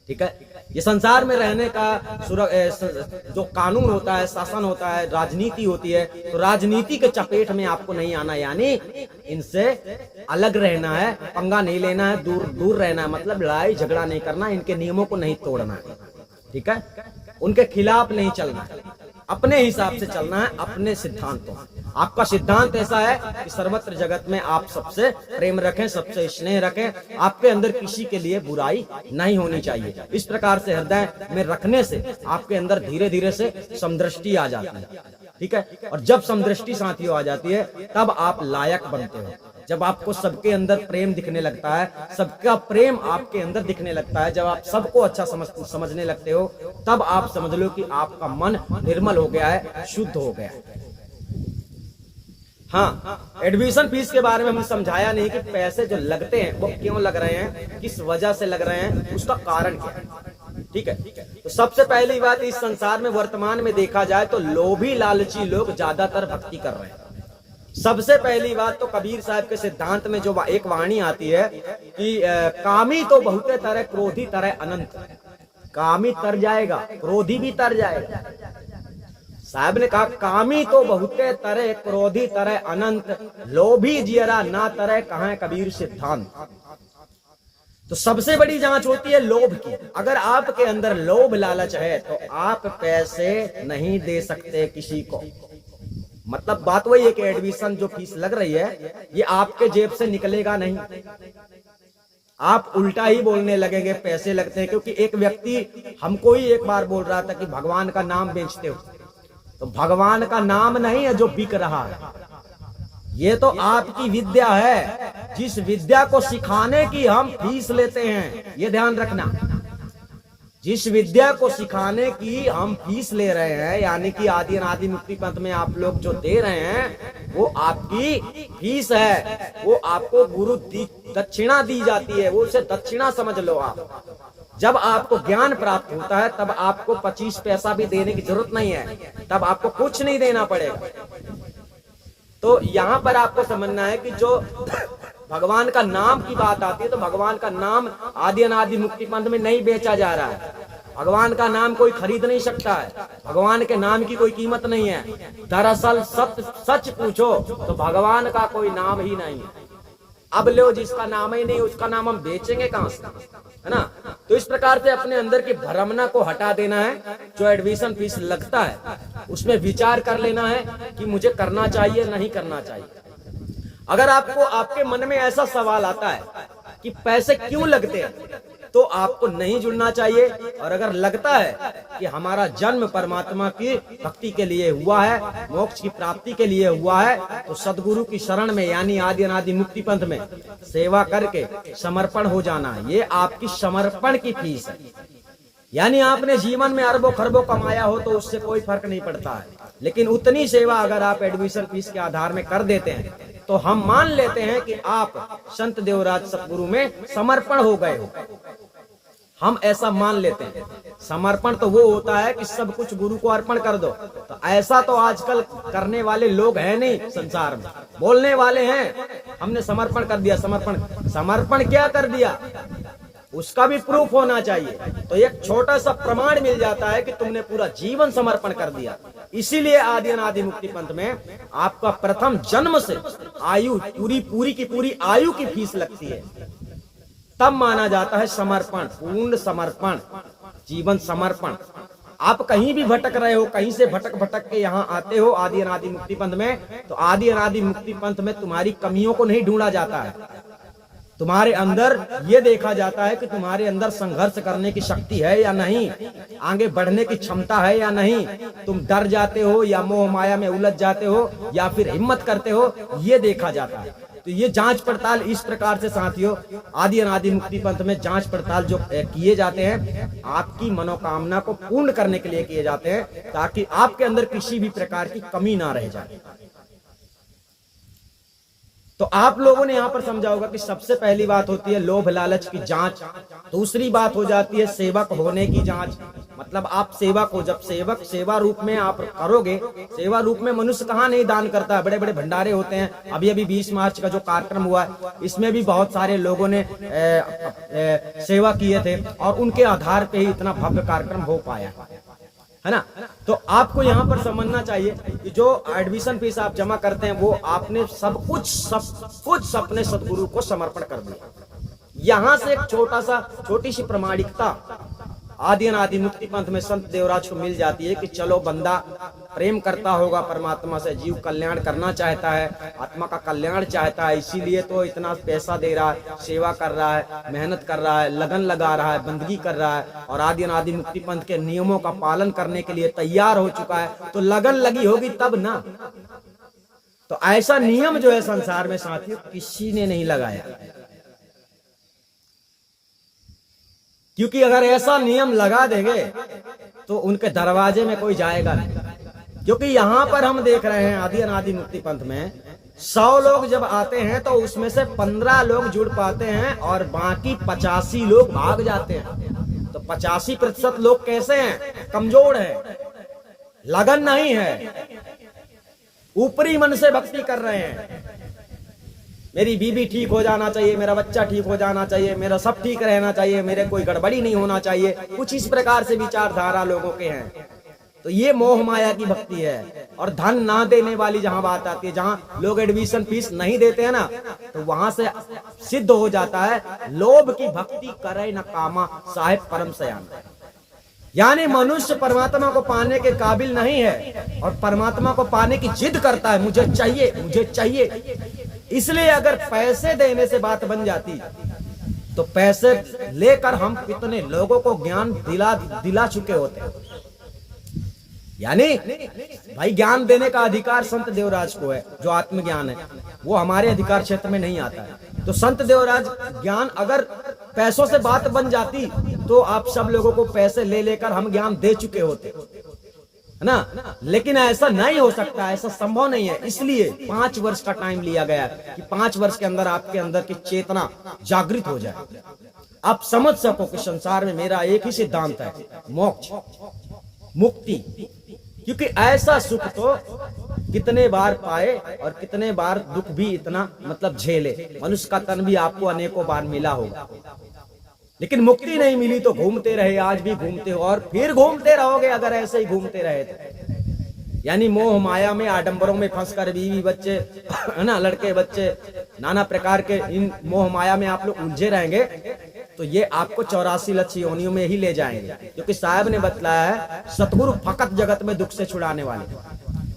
ठीक है। ये संसार में रहने का जो कानून होता है, शासन होता है, राजनीति होती है, तो राजनीति के चपेट में आपको नहीं आना, यानी इनसे अलग रहना है, पंगा नहीं लेना है, दूर रहना है, मतलब लड़ाई झगड़ा नहीं करना, इनके नियमों को नहीं तोड़ना है, ठीक है, उनके खिलाफ नहीं चलना है, अपने हिसाब से चलना है, अपने सिद्धांतों। आपका सिद्धांत ऐसा है कि सर्वत्र जगत में आप सबसे प्रेम रखें, सबसे स्नेह रखें, आपके अंदर किसी के लिए बुराई नहीं होनी चाहिए। इस प्रकार से हृदय में रखने से आपके अंदर धीरे धीरे से समदृष्टि आ जाती है, ठीक है। और जब समदृष्टि साथियों आ जाती है तब आप लायक बनते हो। जब आपको सबके अंदर प्रेम दिखने लगता है, सबका प्रेम आपके अंदर दिखने लगता है, जब आप सबको अच्छा समझने लगते हो, तब आप समझ लो कि आपका मन निर्मल हो गया है, शुद्ध हो गया है। हाँ, एडमिशन फीस के बारे में हमने समझाया नहीं कि पैसे जो लगते हैं वो क्यों लग रहे हैं, किस वजह से लग रहे हैं, उसका कारण क्या है, ठीक है। तो सबसे पहली बात, इस संसार में वर्तमान में देखा जाए तो लोभी लालची लोग ज्यादातर भक्ति कर रहे हैं। सबसे पहली बात तो कबीर साहब के सिद्धांत में जो एक वाणी आती है कि कामी तो बहुते तरह, क्रोधी तरह अनंत। कामी तर जाएगा, क्रोधी भी तर जाएगा। साहब ने कहा कामी तो बहुते तरह, क्रोधी तरह अनंत, लोभी जियरा ना तरह, कहाँ है कबीर सिद्धांत। तो सबसे बड़ी जांच होती है लोभ की। अगर आपके अंदर लोभ लालच है तो आप पैसे नहीं दे सकते किसी को। मतलब बात वही है कि एडमिशन जो फीस लग रही है ये आपके जेब से निकलेगा नहीं, आप उल्टा ही बोलने लगेंगे पैसे लगते हैं। क्योंकि एक व्यक्ति हमको ही एक बार बोल रहा था कि भगवान का नाम बेचते हो, तो भगवान का नाम नहीं है जो बिक रहा है, ये तो आपकी विद्या है, जिस विद्या को सिखाने की हम फीस लेते हैं, ये ध्यान रखना। जिस विद्या को सिखाने की हम फीस ले रहे हैं, यानी कि आदि अनादि मुक्ति पंथ में आप लोग जो दे रहे हैं वो आपकी फीस है, वो आपको गुरु दक्षिणा दी जाती है, वो उसे दक्षिणा समझ लो आप। जब आपको ज्ञान प्राप्त होता है तब आपको 25 पैसा भी देने की जरूरत नहीं है, तब आपको कुछ नहीं देना पड़ेगा। तो यहाँ पर आपको समझना है कि जो भगवान का नाम की बात आती है तो भगवान का नाम आदि अनादि मुक्ति पंथ में नहीं बेचा जा रहा है। भगवान का नाम कोई खरीद नहीं सकता है, भगवान के नाम की कोई कीमत नहीं है। दरअसल सच पूछो तो भगवान का कोई नाम ही नहीं है। अब लो जिसका नाम ही नहीं उसका नाम हम बेचेंगे कहां से, है ना। तो इस प्रकार से अपने अंदर की भ्रमना को हटा देना है। जो एडमिशन फीस लगता है उसमें विचार कर लेना है कि मुझे करना चाहिए नहीं करना चाहिए। अगर आपको आपके मन में ऐसा सवाल आता है कि पैसे क्यों लगते हैं तो आपको नहीं जुड़ना चाहिए। और अगर लगता है कि हमारा जन्म परमात्मा की भक्ति के लिए हुआ है, मोक्ष की प्राप्ति के लिए हुआ है, तो सदगुरु की शरण में यानी आदि अनादि मुक्ति पंथ में सेवा करके समर्पण हो जाना है। ये आपकी समर्पण की फीस है। यानी आपने जीवन में अरबों खरबों कमाया हो तो उससे कोई फर्क नहीं पड़ता है, लेकिन उतनी सेवा अगर आप एडमिशन फीस के आधार में कर देते हैं तो हम मान लेते हैं कि आप संत देवराज सतगुरु में समर्पण हो गए हो। हम ऐसा मान लेते हैं। समर्पण तो वो होता है कि सब कुछ गुरु को अर्पण कर दो। तो ऐसा तो आजकल करने वाले लोग हैं नहीं संसार में, बोलने वाले हैं हमने समर्पण कर दिया। समर्पण क्या कर दिया, उसका भी प्रूफ होना चाहिए। तो एक छोटा सा प्रमाण मिल जाता है कि तुमने पूरा जीवन समर्पण कर दिया। इसीलिए आदि अनादि मुक्ति पंथ में आपका प्रथम जन्म से आयु पूरी की पूरी आयु की फीस लगती है, तब माना जाता है समर्पण, पूर्ण समर्पण, जीवन समर्पण। आप कहीं भी भटक रहे हो, कहीं से भटक के यहाँ आते हो आदि अनादि मुक्ति पंथ में, तो आदि अनादि मुक्ति पंथ में तुम्हारी कमियों को नहीं ढूंढा जाता है, तुम्हारे अंदर ये देखा जाता है कि तुम्हारे अंदर संघर्ष करने की शक्ति है या नहीं, आगे बढ़ने की क्षमता है या नहीं, तुम डर जाते हो या मोह माया में उलझ जाते हो या फिर हिम्मत करते हो, ये देखा जाता है। तो ये जांच पड़ताल इस प्रकार से साथियों आदि अनादि मुक्ति पंथ में जांच पड़ताल जो किए जाते हैं, आपकी मनोकामना को पूर्ण करने के लिए किए जाते हैं, ताकि आपके अंदर किसी भी प्रकार की कमी ना रह जाए। तो आप लोगों ने यहां पर समझा होगा कि सबसे पहली बात होती है लोभ लालच की जांच, दूसरी बात हो जाती है सेवक होने की जांच। मतलब आप सेवक हो, जब सेवा रूप में आप करोगे, सेवा रूप में मनुष्य कहाँ नहीं दान करता है, बड़े बड़े भंडारे होते हैं। अभी 20 मार्च का जो कार्यक्रम हुआ है, इसमें भी बहुत सारे लोगों ने सेवा किए थे और उनके आधार पे ही इतना भव्य कार्यक्रम हो पाया, है ना। तो आपको यहाँ पर समझना चाहिए कि जो एडमिशन फीस आप जमा करते हैं वो आपने सब कुछ अपने सदगुरु को समर्पण कर दिया। यहाँ से एक छोटी सी प्रमाणिकता आदि अनादि मुक्ति पंथ में संत देवराज को मिल जाती है कि चलो बंदा प्रेम करता होगा परमात्मा से, जीव कल्याण करना चाहता है, आत्मा का कल्याण चाहता है, इसीलिए तो इतना पैसा दे रहा है, सेवा कर रहा है, मेहनत कर रहा है, लगन लगा रहा है, बंदगी कर रहा है और आदि अनादि मुक्ति पंथ के नियमों का पालन करने के लिए तैयार हो चुका है, तो लगन लगी होगी तब ना। तो ऐसा नियम जो है संसार में साथियों किसी ने नहीं लगाया, क्योंकि अगर ऐसा नियम लगा देंगे तो उनके दरवाजे में कोई जाएगा नहीं। क्योंकि यहां पर हम देख रहे हैं आदि अनादि मुक्ति पंथ में 100 लोग जब आते हैं तो उसमें से 15 लोग जुड़ पाते हैं और बाकी 85 लोग भाग जाते हैं। तो 85% लोग कैसे हैं, कमजोर हैं, लगन नहीं है, ऊपरी मन से भक्ति कर रहे हैं। मेरी बीवी ठीक हो जाना चाहिए, मेरा बच्चा ठीक हो जाना चाहिए, मेरा सब ठीक रहना चाहिए, मेरे कोई गड़बड़ी नहीं होना चाहिए, कुछ इस प्रकार से विचारधारा लोगों के हैं। तो ये मोह माया की भक्ति है। और धन ना देने वाली जहां बात आती है, जहां लोग एडमिशन फीस नहीं देते हैं ना, तो वहां से सिद्ध हो जाता है लोभ की भक्ति करे न कामा साहेब परम सयान। यानी मनुष्य परमात्मा को पाने के काबिल नहीं है और परमात्मा को पाने की जिद करता है, मुझे चाहिए मुझे चाहिए। इसलिए अगर पैसे देने से बात बन जाती तो पैसे लेकर हम कितने लोगों को ज्ञान दिला चुके होते हैं। यानी भाई ज्ञान देने का अधिकार संत देवराज को है, जो आत्मज्ञान है वो हमारे अधिकार क्षेत्र में नहीं आता है। तो संत देवराज ज्ञान अगर पैसों से बात बन जाती तो आप सब लोगों को पैसे लेकर हम ज्ञान दे चुके होते, है ना। लेकिन ऐसा नहीं हो सकता, ऐसा संभव नहीं है। इसलिए 5 वर्ष का टाइम लिया गया कि 5 वर्ष के अंदर आपके अंदर की चेतना जागृत हो जाए, आप समझ सको कि संसार में मेरा एक ही सिद्धांत है, मोक्ष मुक्ति। क्योंकि ऐसा सुख तो कितने बार पाए और कितने बार दुख भी इतना मतलब झेले। मनुष्य का तन भी आपको अनेकों बार मिला होगा, लेकिन मुक्ति नहीं मिली तो घूमते रहे, आज भी घूमते हो और फिर घूमते रहोगे अगर ऐसे ही घूमते रहे तो। यानी मोह माया में आडंबरों में फंसकर बीवी बच्चे, है ना, लड़के बच्चे, नाना प्रकार के इन मोह माया में आप लोग उलझे रहेंगे तो ये आपको 84 लक्ष योनियों में ही ले जाएंगे। क्योंकि साहब ने बतलाया है सतगुरु फकत जगत में दुख से छुड़ाने वाले,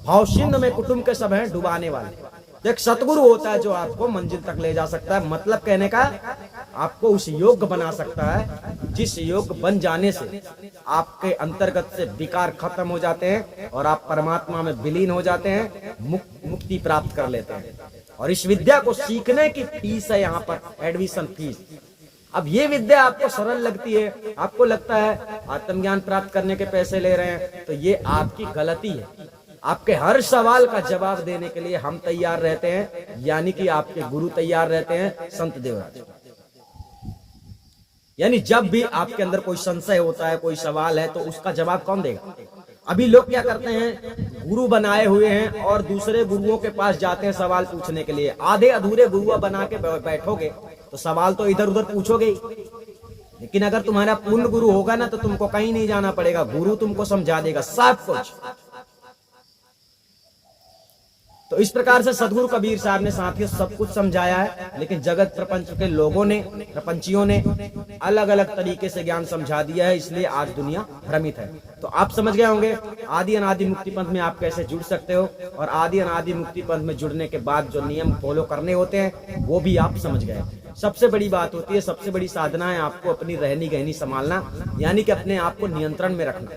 भाव सिंध में कुटुंब के सब हैं डुबाने वाले। एक सतगुरु होता है जो आपको मंजिल तक ले जा सकता है। मतलब कहने का आपको उस योग्य बना सकता है जिस योग्य बन जाने से आपके अंतर्गत से विकार खत्म हो जाते हैं और आप परमात्मा में विलीन हो जाते हैं, मुक्ति प्राप्त कर लेते हैं। और इस विद्या को सीखने की फीस है यहाँ पर एडमिशन फीस। अब ये विद्या आपको सरल लगती है, आपको लगता है आत्मज्ञान प्राप्त करने के पैसे ले रहे हैं, तो ये आपकी गलती है। आपके हर सवाल का जवाब देने के लिए हम तैयार रहते हैं, यानी कि आपके गुरु तैयार रहते हैं, संत देवराज। यानी जब भी आपके अंदर कोई संशय होता है, कोई सवाल है, तो उसका जवाब कौन देगा? अभी लोग क्या करते हैं, गुरु बनाए हुए हैं और दूसरे गुरुओं के पास जाते हैं सवाल पूछने के लिए। आधे अधूरे गुरु बना के बैठोगे तो सवाल तो इधर उधर पूछोगे ही। लेकिन अगर तुम्हारा पूर्ण गुरु होगा ना, तो तुमको कहीं नहीं जाना पड़ेगा, गुरु तुमको समझा देगा सब कुछ। तो इस प्रकार से सदगुरु कबीर साहब ने साथियों सब कुछ समझाया है, लेकिन जगत प्रपंच के लोगों ने, प्रपंचियों ने अलग अलग तरीके से ज्ञान समझा दिया है, इसलिए आज दुनिया भ्रमित है। तो आप समझ गए होंगे आदि अनादि मुक्ति पंथ में आप कैसे जुड़ सकते हो, और आदि अनादि मुक्ति पंथ में जुड़ने के बाद जो नियम फॉलो करने होते हैं वो भी आप समझ गए। सबसे बड़ी बात होती है, सबसे बड़ी साधना है आपको अपनी रहनी गहनी संभालना, यानी कि अपने आप को नियंत्रण में रखना।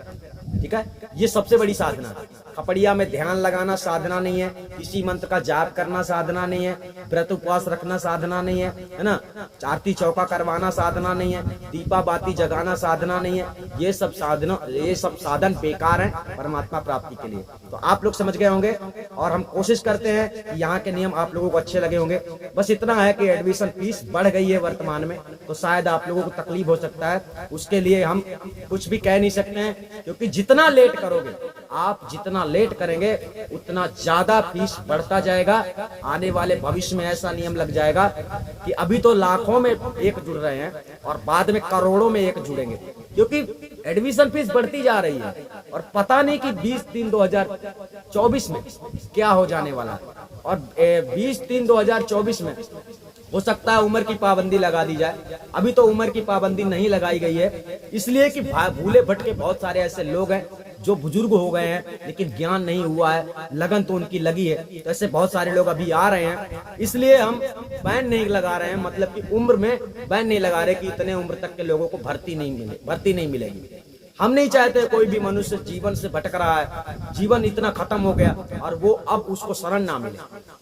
ठीक है, ये सबसे बड़ी साधना है। खपड़िया में ध्यान लगाना साधना नहीं है, किसी मंत्र का जाप करना साधना नहीं है, व्रत उपवास रखना साधना नहीं है ना, आरती चौका करवाना साधना नहीं है, दीपा बाती जगाना साधना नहीं है। ये सब साधन बेकार हैं परमात्मा प्राप्ति के लिए। तो आप लोग समझ गए होंगे, और हम कोशिश करते हैं कि यहाँ के नियम आप लोगों को अच्छे लगे होंगे। बस इतना है कि एडमिशन फीस बढ़ गई है वर्तमान में, तो शायद आप लोगों को तकलीफ हो सकता है, उसके लिए हम कुछ भी कह नहीं सकते हैं, क्योंकि जितना लेट करोगे, आप जितना लेट करेंगे उतना ज्यादा फीस बढ़ता जाएगा। आने वाले भविष्य में ऐसा नियम लग जाएगा कि अभी तो लाखों में एक जुड़ रहे हैं और बाद में करोड़ों में एक जुड़ेंगे, क्योंकि एडमिशन फीस बढ़ती जा रही है और पता नहीं कि 20/3/2024 में क्या हो जाने वाला है। और 20/3/2024 में हो सकता है उम्र की पाबंदी लगा दी जाए। अभी तो उम्र की पाबंदी नहीं लगाई गई है, इसलिए कि भूले भटके बहुत सारे ऐसे लोग हैं जो बुजुर्ग हो गए हैं लेकिन ज्ञान नहीं हुआ है, लगन तो उनकी लगी है। तो ऐसे बहुत सारे लोग अभी आ रहे हैं, इसलिए हम बैन नहीं लगा रहे हैं, मतलब कि उम्र में बैन नहीं लगा रहे कि इतने उम्र तक के लोगों को भर्ती नहीं मिलेगी। हम नहीं चाहते कोई भी मनुष्य जीवन से भटक रहा है, जीवन इतना खत्म हो गया और वो अब उसको शरण ना मिले।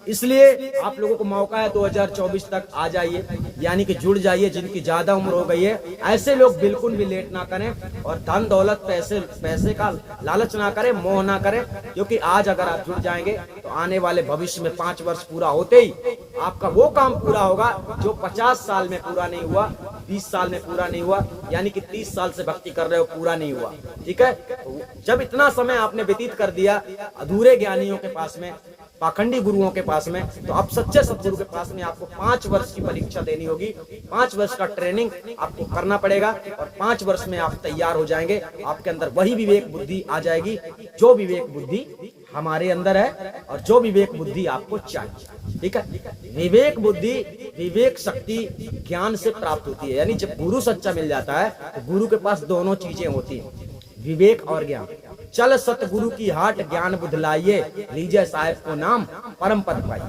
इसलिए आप लोगों को मौका है 2024 तक आ जाइए, यानी कि जुड़ जाइए। जिनकी ज्यादा उम्र हो गई है ऐसे लोग बिल्कुल भी लेट ना करें, और धन दौलत पैसे का लालच ना करें, मोह ना करें, क्योंकि आज अगर आप जुड़ जाएंगे तो आने वाले भविष्य में 5 वर्ष पूरा होते ही आपका वो काम पूरा होगा जो 50 साल में पूरा नहीं हुआ, 20 साल में पूरा नहीं हुआ, यानी कि 30 साल से भक्ति कर रहे हो, पूरा नहीं हुआ। ठीक है, तो जब इतना समय आपने व्यतीत कर दिया अधूरे ज्ञानियों के पास में, पाखंडी गुरुओं के पास में, तो अब सच्चे सदगुरु के पास में आपको 5 वर्ष की परीक्षा देनी होगी, 5 वर्ष का ट्रेनिंग आपको करना पड़ेगा, और 5 वर्ष में आप तैयार हो जाएंगे। आपके अंदर वही विवेक बुद्धि आ जाएगी जो विवेक बुद्धि हमारे अंदर है और जो विवेक बुद्धि आपको चाहिए। ठीक है, विवेक बुद्धि, विवेक शक्ति ज्ञान से प्राप्त होती है। यानी जब गुरु सच्चा मिल जाता है तो गुरु के पास दोनों चीजें होती हैं, विवेक और ज्ञान। चल सतगुरु की हाट ज्ञान बुध लाइए, लीजिए साहेब को नाम परम पद पाइए।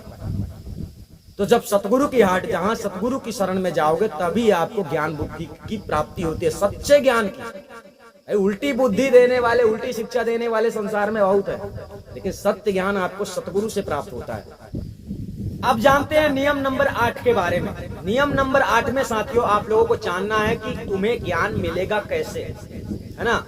तो जब सतगुरु की हाट, जहां सतगुरु की शरण में जाओगे तभी आपको ज्ञान बुद्धि की प्राप्ति होती है, सच्चे ज्ञान की। उल्टी बुद्धि देने वाले, उल्टी शिक्षा देने वाले संसार में बहुत है, लेकिन सत्य ज्ञान आपको सतगुरु से प्राप्त होता है। अब जानते हैं नियम नंबर 8 के बारे में। नियम नंबर 8 में साथियों आप लोगों को जानना है कि तुम्हें ज्ञान मिलेगा कैसे, है ना,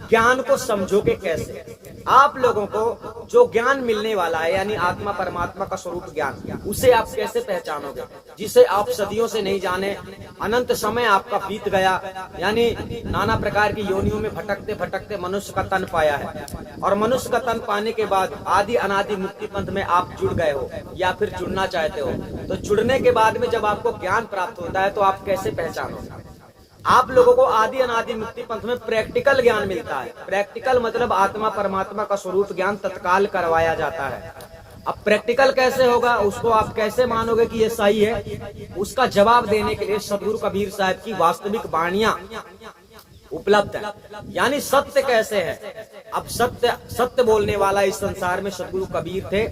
ज्ञान को समझोगे कैसे। आप लोगों को जो ज्ञान मिलने वाला है, यानी आत्मा परमात्मा का स्वरूप ज्ञान, उसे आप कैसे पहचानोगे, जिसे आप सदियों से नहीं जाने, अनंत समय आपका बीत गया, यानी नाना प्रकार की योनियों में भटकते भटकते मनुष्य का तन पाया है, और मनुष्य का तन पाने के बाद आदि अनादि मुक्ति पंथ में आप जुड़ गए हो या फिर जुड़ना चाहते हो। तो जुड़ने के बाद में जब आपको ज्ञान प्राप्त होता है तो आप कैसे पहचानोगे। आप लोगों को आदि अनादि मुक्ति पंथ में प्रैक्टिकल ज्ञान मिलता है। प्रैक्टिकल मतलब आत्मा परमात्मा का स्वरूप ज्ञान तत्काल करवाया जाता है। अब प्रैक्टिकल कैसे होगा, उसको आप कैसे मानोगे कि ये सही है, उसका जवाब देने के लिए सदगुरु कबीर साहब की वास्तविक वाणियां उपलब्ध है। यानी सत्य कैसे है। अब सत्य बोलने वाला इस संसार में सदगुरु कबीर थे,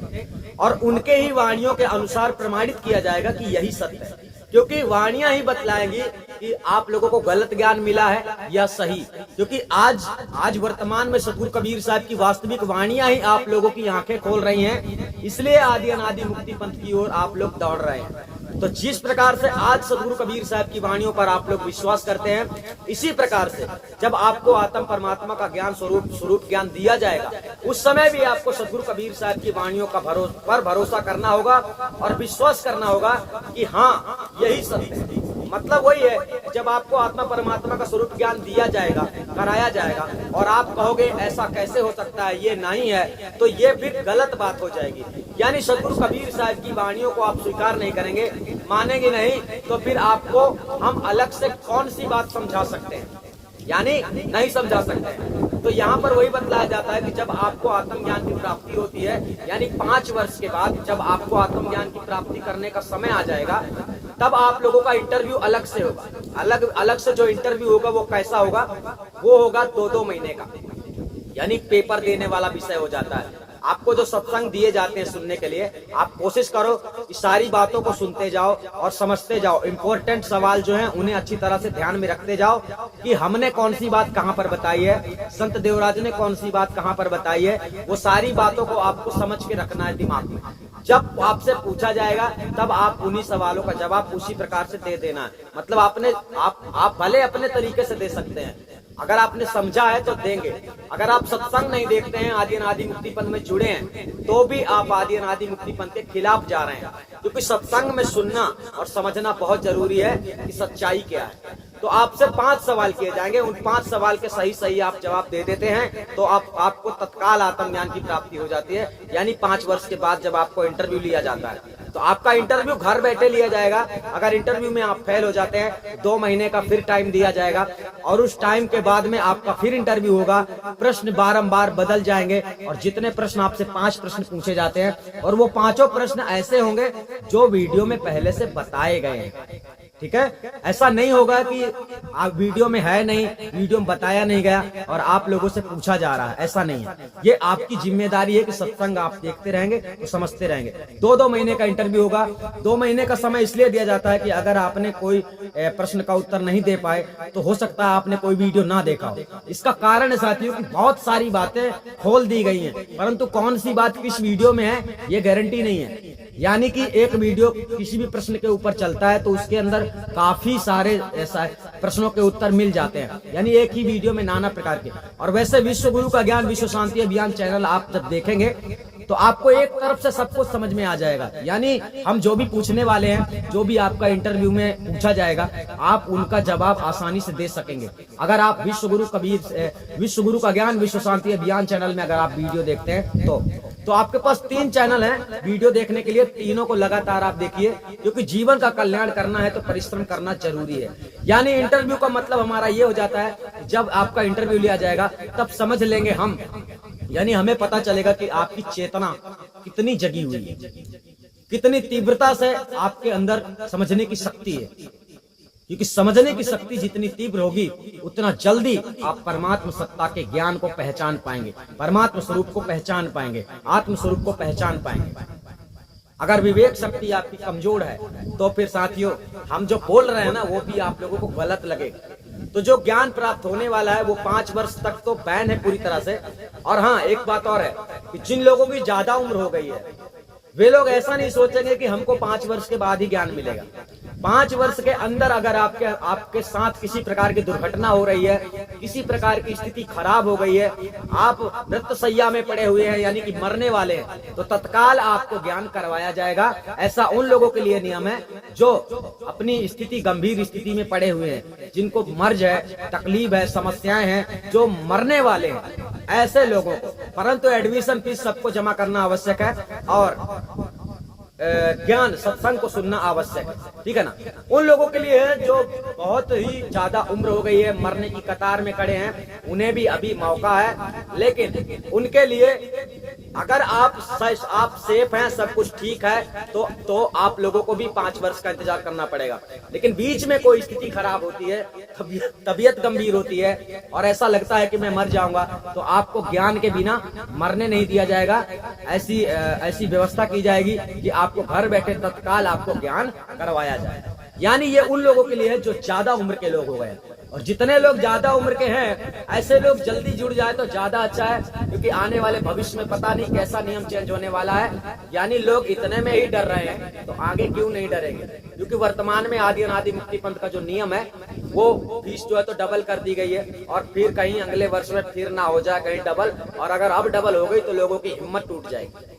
और उनके ही वाणियों के अनुसार प्रमाणित किया जाएगा कि यही सत्य है, क्योंकि वाणियां ही बतलाएंगी कि आप लोगों को गलत ज्ञान मिला है या सही। क्योंकि आज वर्तमान में सदगुरु कबीर साहब की वास्तविक वाणियां ही आप लोगों की आंखें खोल रही हैं, इसलिए आदि अनादि मुक्ति पंथ की ओर आप लोग दौड़ रहे हैं। तो जिस प्रकार से आज सदगुरु कबीर साहब की वाणियों पर आप लोग विश्वास करते हैं, इसी प्रकार से जब आपको आत्म परमात्मा का ज्ञान स्वरूप ज्ञान दिया जाएगा, उस समय भी आपको सदगुरु कबीर साहब की वाणियों का भरोसा करना होगा और विश्वास करना होगा कि हाँ यही सत्य है। मतलब वही है, जब आपको आत्मा परमात्मा का स्वरूप ज्ञान दिया जाएगा, कराया जाएगा, और आप कहोगे ऐसा कैसे हो सकता है, ये नहीं है, तो ये फिर गलत बात हो जाएगी। यानी सदगुरु कबीर साहब की वाणियों को आप स्वीकार नहीं करेंगे, मानेंगे नहीं, तो फिर आपको हम अलग से कौन सी बात समझा सकते हैं, यानी नहीं समझा सकते हैं। तो यहाँ पर वही बतलाया जाता है कि जब आपको आत्मज्ञान की प्राप्ति होती है, यानी 5 वर्ष के बाद जब आपको आत्मज्ञान की प्राप्ति करने का समय आ जाएगा, तब आप लोगों का इंटरव्यू अलग से होगा। अलग से जो इंटरव्यू होगा वो कैसा होगा, वो होगा 2-2 महीने का, यानी पेपर देने वाला विषय हो जाता है। आपको जो सत्संग दिए जाते हैं सुनने के लिए, आप कोशिश करो कि सारी बातों को सुनते जाओ और समझते जाओ। इम्पोर्टेंट सवाल जो हैं उन्हें अच्छी तरह से ध्यान में रखते जाओ कि हमने कौन सी बात कहाँ पर बताई है, संत देवराज ने कौन सी बात कहाँ पर बताई है, वो सारी बातों को आपको समझ के रखना है दिमाग में। जब आपसे पूछा जाएगा तब आप उन्हीं सवालों का जवाब उसी प्रकार से दे देना है। मतलब आप भले अपने तरीके से दे सकते हैं, अगर आपने समझा है तो देंगे। अगर आप सत्संग नहीं देखते हैं, आदि अनादि मुक्तिपंथ में जुड़े हैं, तो भी आप आदि अनादि मुक्तिपंथ के खिलाफ जा रहे हैं, क्योंकि सत्संग में सुनना और समझना बहुत जरूरी है कि सच्चाई क्या है। तो आपसे 5 सवाल किए जाएंगे, उन 5 सवाल के सही आप जवाब दे देते हैं तो आपको तत्काल आत्मज्ञान की प्राप्ति हो जाती है। यानी 5 वर्ष के बाद जब आपको इंटरव्यू लिया जाता है, तो आपका इंटरव्यू घर बैठे लिया जाएगा। अगर इंटरव्यू में आप फेल हो जाते हैं, 2 महीने का फिर टाइम दिया जाएगा, और उस टाइम के बाद में आपका फिर इंटरव्यू होगा। प्रश्न बारंबार बदल जाएंगे, और जितने प्रश्न आपसे 5 प्रश्न पूछे जाते हैं, और वो 5 प्रश्न ऐसे होंगे जो वीडियो में पहले से बताए गए हैं। ठीक है, ऐसा नहीं होगा कि आप वीडियो में है नहीं, वीडियो में बताया नहीं गया और आप लोगों से पूछा जा रहा है, ऐसा नहीं है। ये आपकी जिम्मेदारी है कि सत्संग आप देखते रहेंगे तो समझते रहेंगे। 2-2 महीने का इंटरव्यू होगा। 2 महीने का समय इसलिए दिया जाता है कि अगर आपने कोई प्रश्न का उत्तर नहीं दे पाए तो हो सकता है आपने कोई वीडियो ना देखा हो। इसका कारण है साथियों कि बहुत सारी बातें खोल दी गई हैं, परंतु कौन सी बात किस वीडियो में है ये गारंटी नहीं है। यानी कि एक वीडियो किसी भी प्रश्न के ऊपर चलता है तो उसके अंदर काफी सारे ऐसा प्रश्नों के उत्तर मिल जाते हैं, यानी एक ही वीडियो में नाना प्रकार के। और वैसे विश्व गुरु का ज्ञान विश्व शांति अभियान चैनल आप जब देखेंगे तो आपको एक तरफ से सब कुछ समझ में आ जाएगा। यानी हम जो भी पूछने वाले हैं, जो भी आपका इंटरव्यू में पूछा जाएगा, आप उनका जवाब आसानी से दे सकेंगे। अगर आप विश्व गुरु का ज्ञान विश्व शांति अभियान चैनल में अगर आप वीडियो देखते हैं तो आपके पास 3 चैनल हैं वीडियो देखने के लिए। तीनों को लगातार आप देखिए, क्योंकि जीवन का कल्याण करना है तो परिश्रम करना जरूरी है। यानी इंटरव्यू का मतलब हमारा ये हो जाता है, जब आपका इंटरव्यू लिया जाएगा तब समझ लेंगे हम, यानी हमें पता चलेगा कि आपकी चेतना कितनी जगी हुई है, कितनी तीव्रता से आपके अंदर समझने की शक्ति है। क्योंकि समझने की शक्ति जितनी तीव्र होगी, उतना जल्दी आप परमात्मा सत्ता के ज्ञान को पहचान पाएंगे, परमात्मा स्वरूप को पहचान पाएंगे, आत्म स्वरूप को पहचान पाएंगे। अगर विवेक शक्ति आपकी कमजोर है तो फिर साथियों हम जो बोल रहे हैं ना वो भी आप लोगों को गलत लगेगा। तो जो ज्ञान प्राप्त होने वाला है वो 5 वर्ष तक तो बैन है पूरी तरह से। और हाँ, एक बात और है कि जिन लोगों की ज्यादा उम्र हो गई है वे लोग ऐसा नहीं सोचेंगे कि हमको 5 वर्ष के बाद ही ज्ञान मिलेगा। 5 वर्ष के अंदर अगर आपके साथ किसी प्रकार की दुर्घटना हो रही है, किसी प्रकार की स्थिति खराब हो गई है, आप मृत्युशैया में पड़े हुए हैं यानी कि मरने वाले हैं, तो तत्काल आपको ज्ञान करवाया जाएगा। ऐसा उन लोगों के लिए नियम है जो अपनी स्थिति गंभीर स्थिति में पड़े हुए हैं, जिनको मर्ज है, तकलीफ है, समस्याएं हैं, जो मरने वाले हैं, ऐसे लोगों को। परंतु एडमिशन फीस सबको जमा करना आवश्यक है और ज्ञान सत्संग को सुनना आवश्यक है, ठीक है ना। उन लोगों के लिए है जो बहुत ही ज्यादा उम्र हो गई है, मरने की कतार में खड़े हैं, उन्हें भी अभी मौका है। लेकिन उनके लिए अगर आप सेफ हैं, सब कुछ ठीक है, तो आप लोगों को भी 5 वर्ष का इंतजार करना पड़ेगा। लेकिन बीच में कोई स्थिति खराब होती है, तबीयत गंभीर होती है और ऐसा लगता है कि मैं मर जाऊंगा, तो आपको ज्ञान के बिना मरने नहीं दिया जाएगा। ऐसी व्यवस्था की जाएगी कि आपको घर बैठे तत्काल आपको ज्ञान करवाया जाए। यानी ये उन लोगों के लिए है जो ज्यादा उम्र के लोग हो गए। और जितने लोग ज्यादा उम्र के हैं ऐसे लोग जल्दी जुड़ जाए तो ज्यादा अच्छा है, क्योंकि आने वाले भविष्य में पता नहीं कैसा नियम चेंज होने वाला है। यानी लोग इतने में ही डर रहे हैं तो आगे क्यों नहीं डरेंगे, क्योंकि वर्तमान में आदि अनादि मुक्ति पंथ का जो नियम है वो फीस जो है तो डबल कर दी गई है, और फिर कहीं अगले वर्ष में फिर ना हो जाए कहीं डबल, और अगर अब डबल हो गई तो लोगों की हिम्मत टूट जाएगी।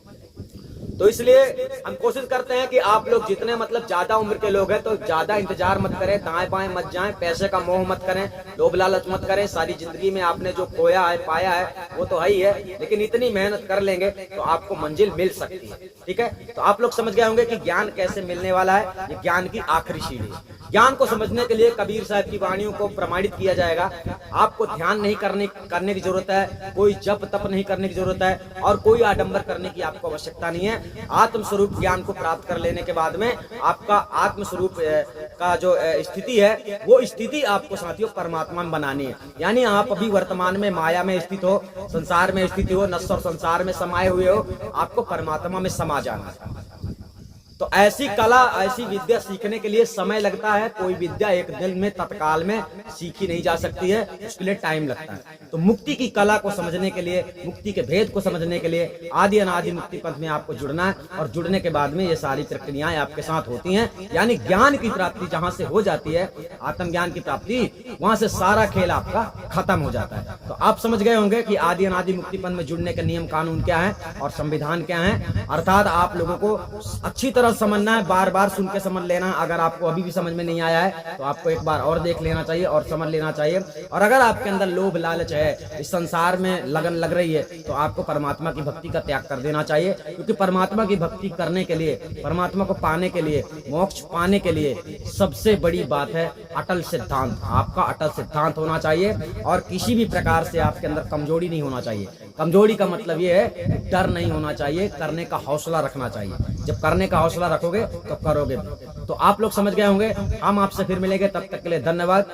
तो इसलिए हम कोशिश करते हैं कि आप लोग जितने मतलब ज्यादा उम्र के लोग हैं तो ज्यादा इंतजार मत करें, दाएं बाएं मत जाएं, पैसे का मोह मत करें, लोभ लालच मत करें। सारी जिंदगी में आपने जो खोया है पाया है वो तो है ही है, लेकिन इतनी मेहनत कर लेंगे तो आपको मंजिल मिल सकती है। ठीक है, तो आप लोग समझ गए होंगे कि ज्ञान कैसे मिलने वाला है। ये ज्ञान की आखिरी सीढ़ी। ज्ञान को समझने के लिए कबीर साहब की वाणियों को प्रमाणित किया जाएगा। आपको ध्यान नहीं करने की जरूरत है, कोई जप तप नहीं करने की जरूरत है, और कोई आडंबर करने की आपको आवश्यकता नहीं है। आत्म स्वरूप ज्ञान को प्राप्त कर लेने के बाद में आपका आत्म स्वरूप का जो स्थिति है वो स्थिति आपको साथियों परमात्मा में बनानी है। यानी आप अभी वर्तमान में माया में स्थित हो, संसार में स्थित हो, नश्वर संसार में समाये हुए हो, आपको परमात्मा में समा जाना है। तो ऐसी कला ऐसी विद्या सीखने के लिए समय लगता है। कोई विद्या एक दिन में तत्काल में सीखी नहीं जा सकती है, उसके लिए टाइम लगता है। तो मुक्ति की कला को समझने के लिए, मुक्ति के भेद को समझने के लिए आदि अनादि मुक्ति पथ में आपको जुड़ना है, और जुड़ने के बाद में ये सारी प्रक्रियाएं आपके साथ होती हैं। यानी ज्ञान की प्राप्ति जहां से हो जाती है, आत्मज्ञान की प्राप्ति, वहां से सारा खेल आपका खत्म हो जाता है। तो आप समझ गए होंगे कि आदि अनादि मुक्ति पथ में जुड़ने के नियम कानून क्या है और संविधान क्या है। अर्थात आप लोगों को अच्छी तरह समझना है, बार बार सुन के समझ लेना। अगर आपको अभी भी समझ में नहीं आया है तो आपको एक बार और देख लेना चाहिए और समझ लेना चाहिए। और अगर आपके अंदर लोभ लालच है, इस संसार में लगन लग रही है, तो आपको परमात्मा की भक्ति का त्याग कर देना चाहिए। क्योंकि परमात्मा की भक्ति करने के लिए, परमात्मा को पाने के लिए, मोक्ष पाने के लिए सबसे बड़ी बात है अटल सिद्धांत। आपका अटल सिद्धांत होना चाहिए, और किसी भी प्रकार से आपके अंदर कमजोरी नहीं होना चाहिए। कमजोरी का मतलब ये है डर नहीं होना चाहिए, करने का हौसला रखना चाहिए। जब करने का हौसला रखोगे तो करोगे। तो आप लोग समझ गए होंगे। हम आपसे फिर मिलेंगे, तब तक के लिए धन्यवाद।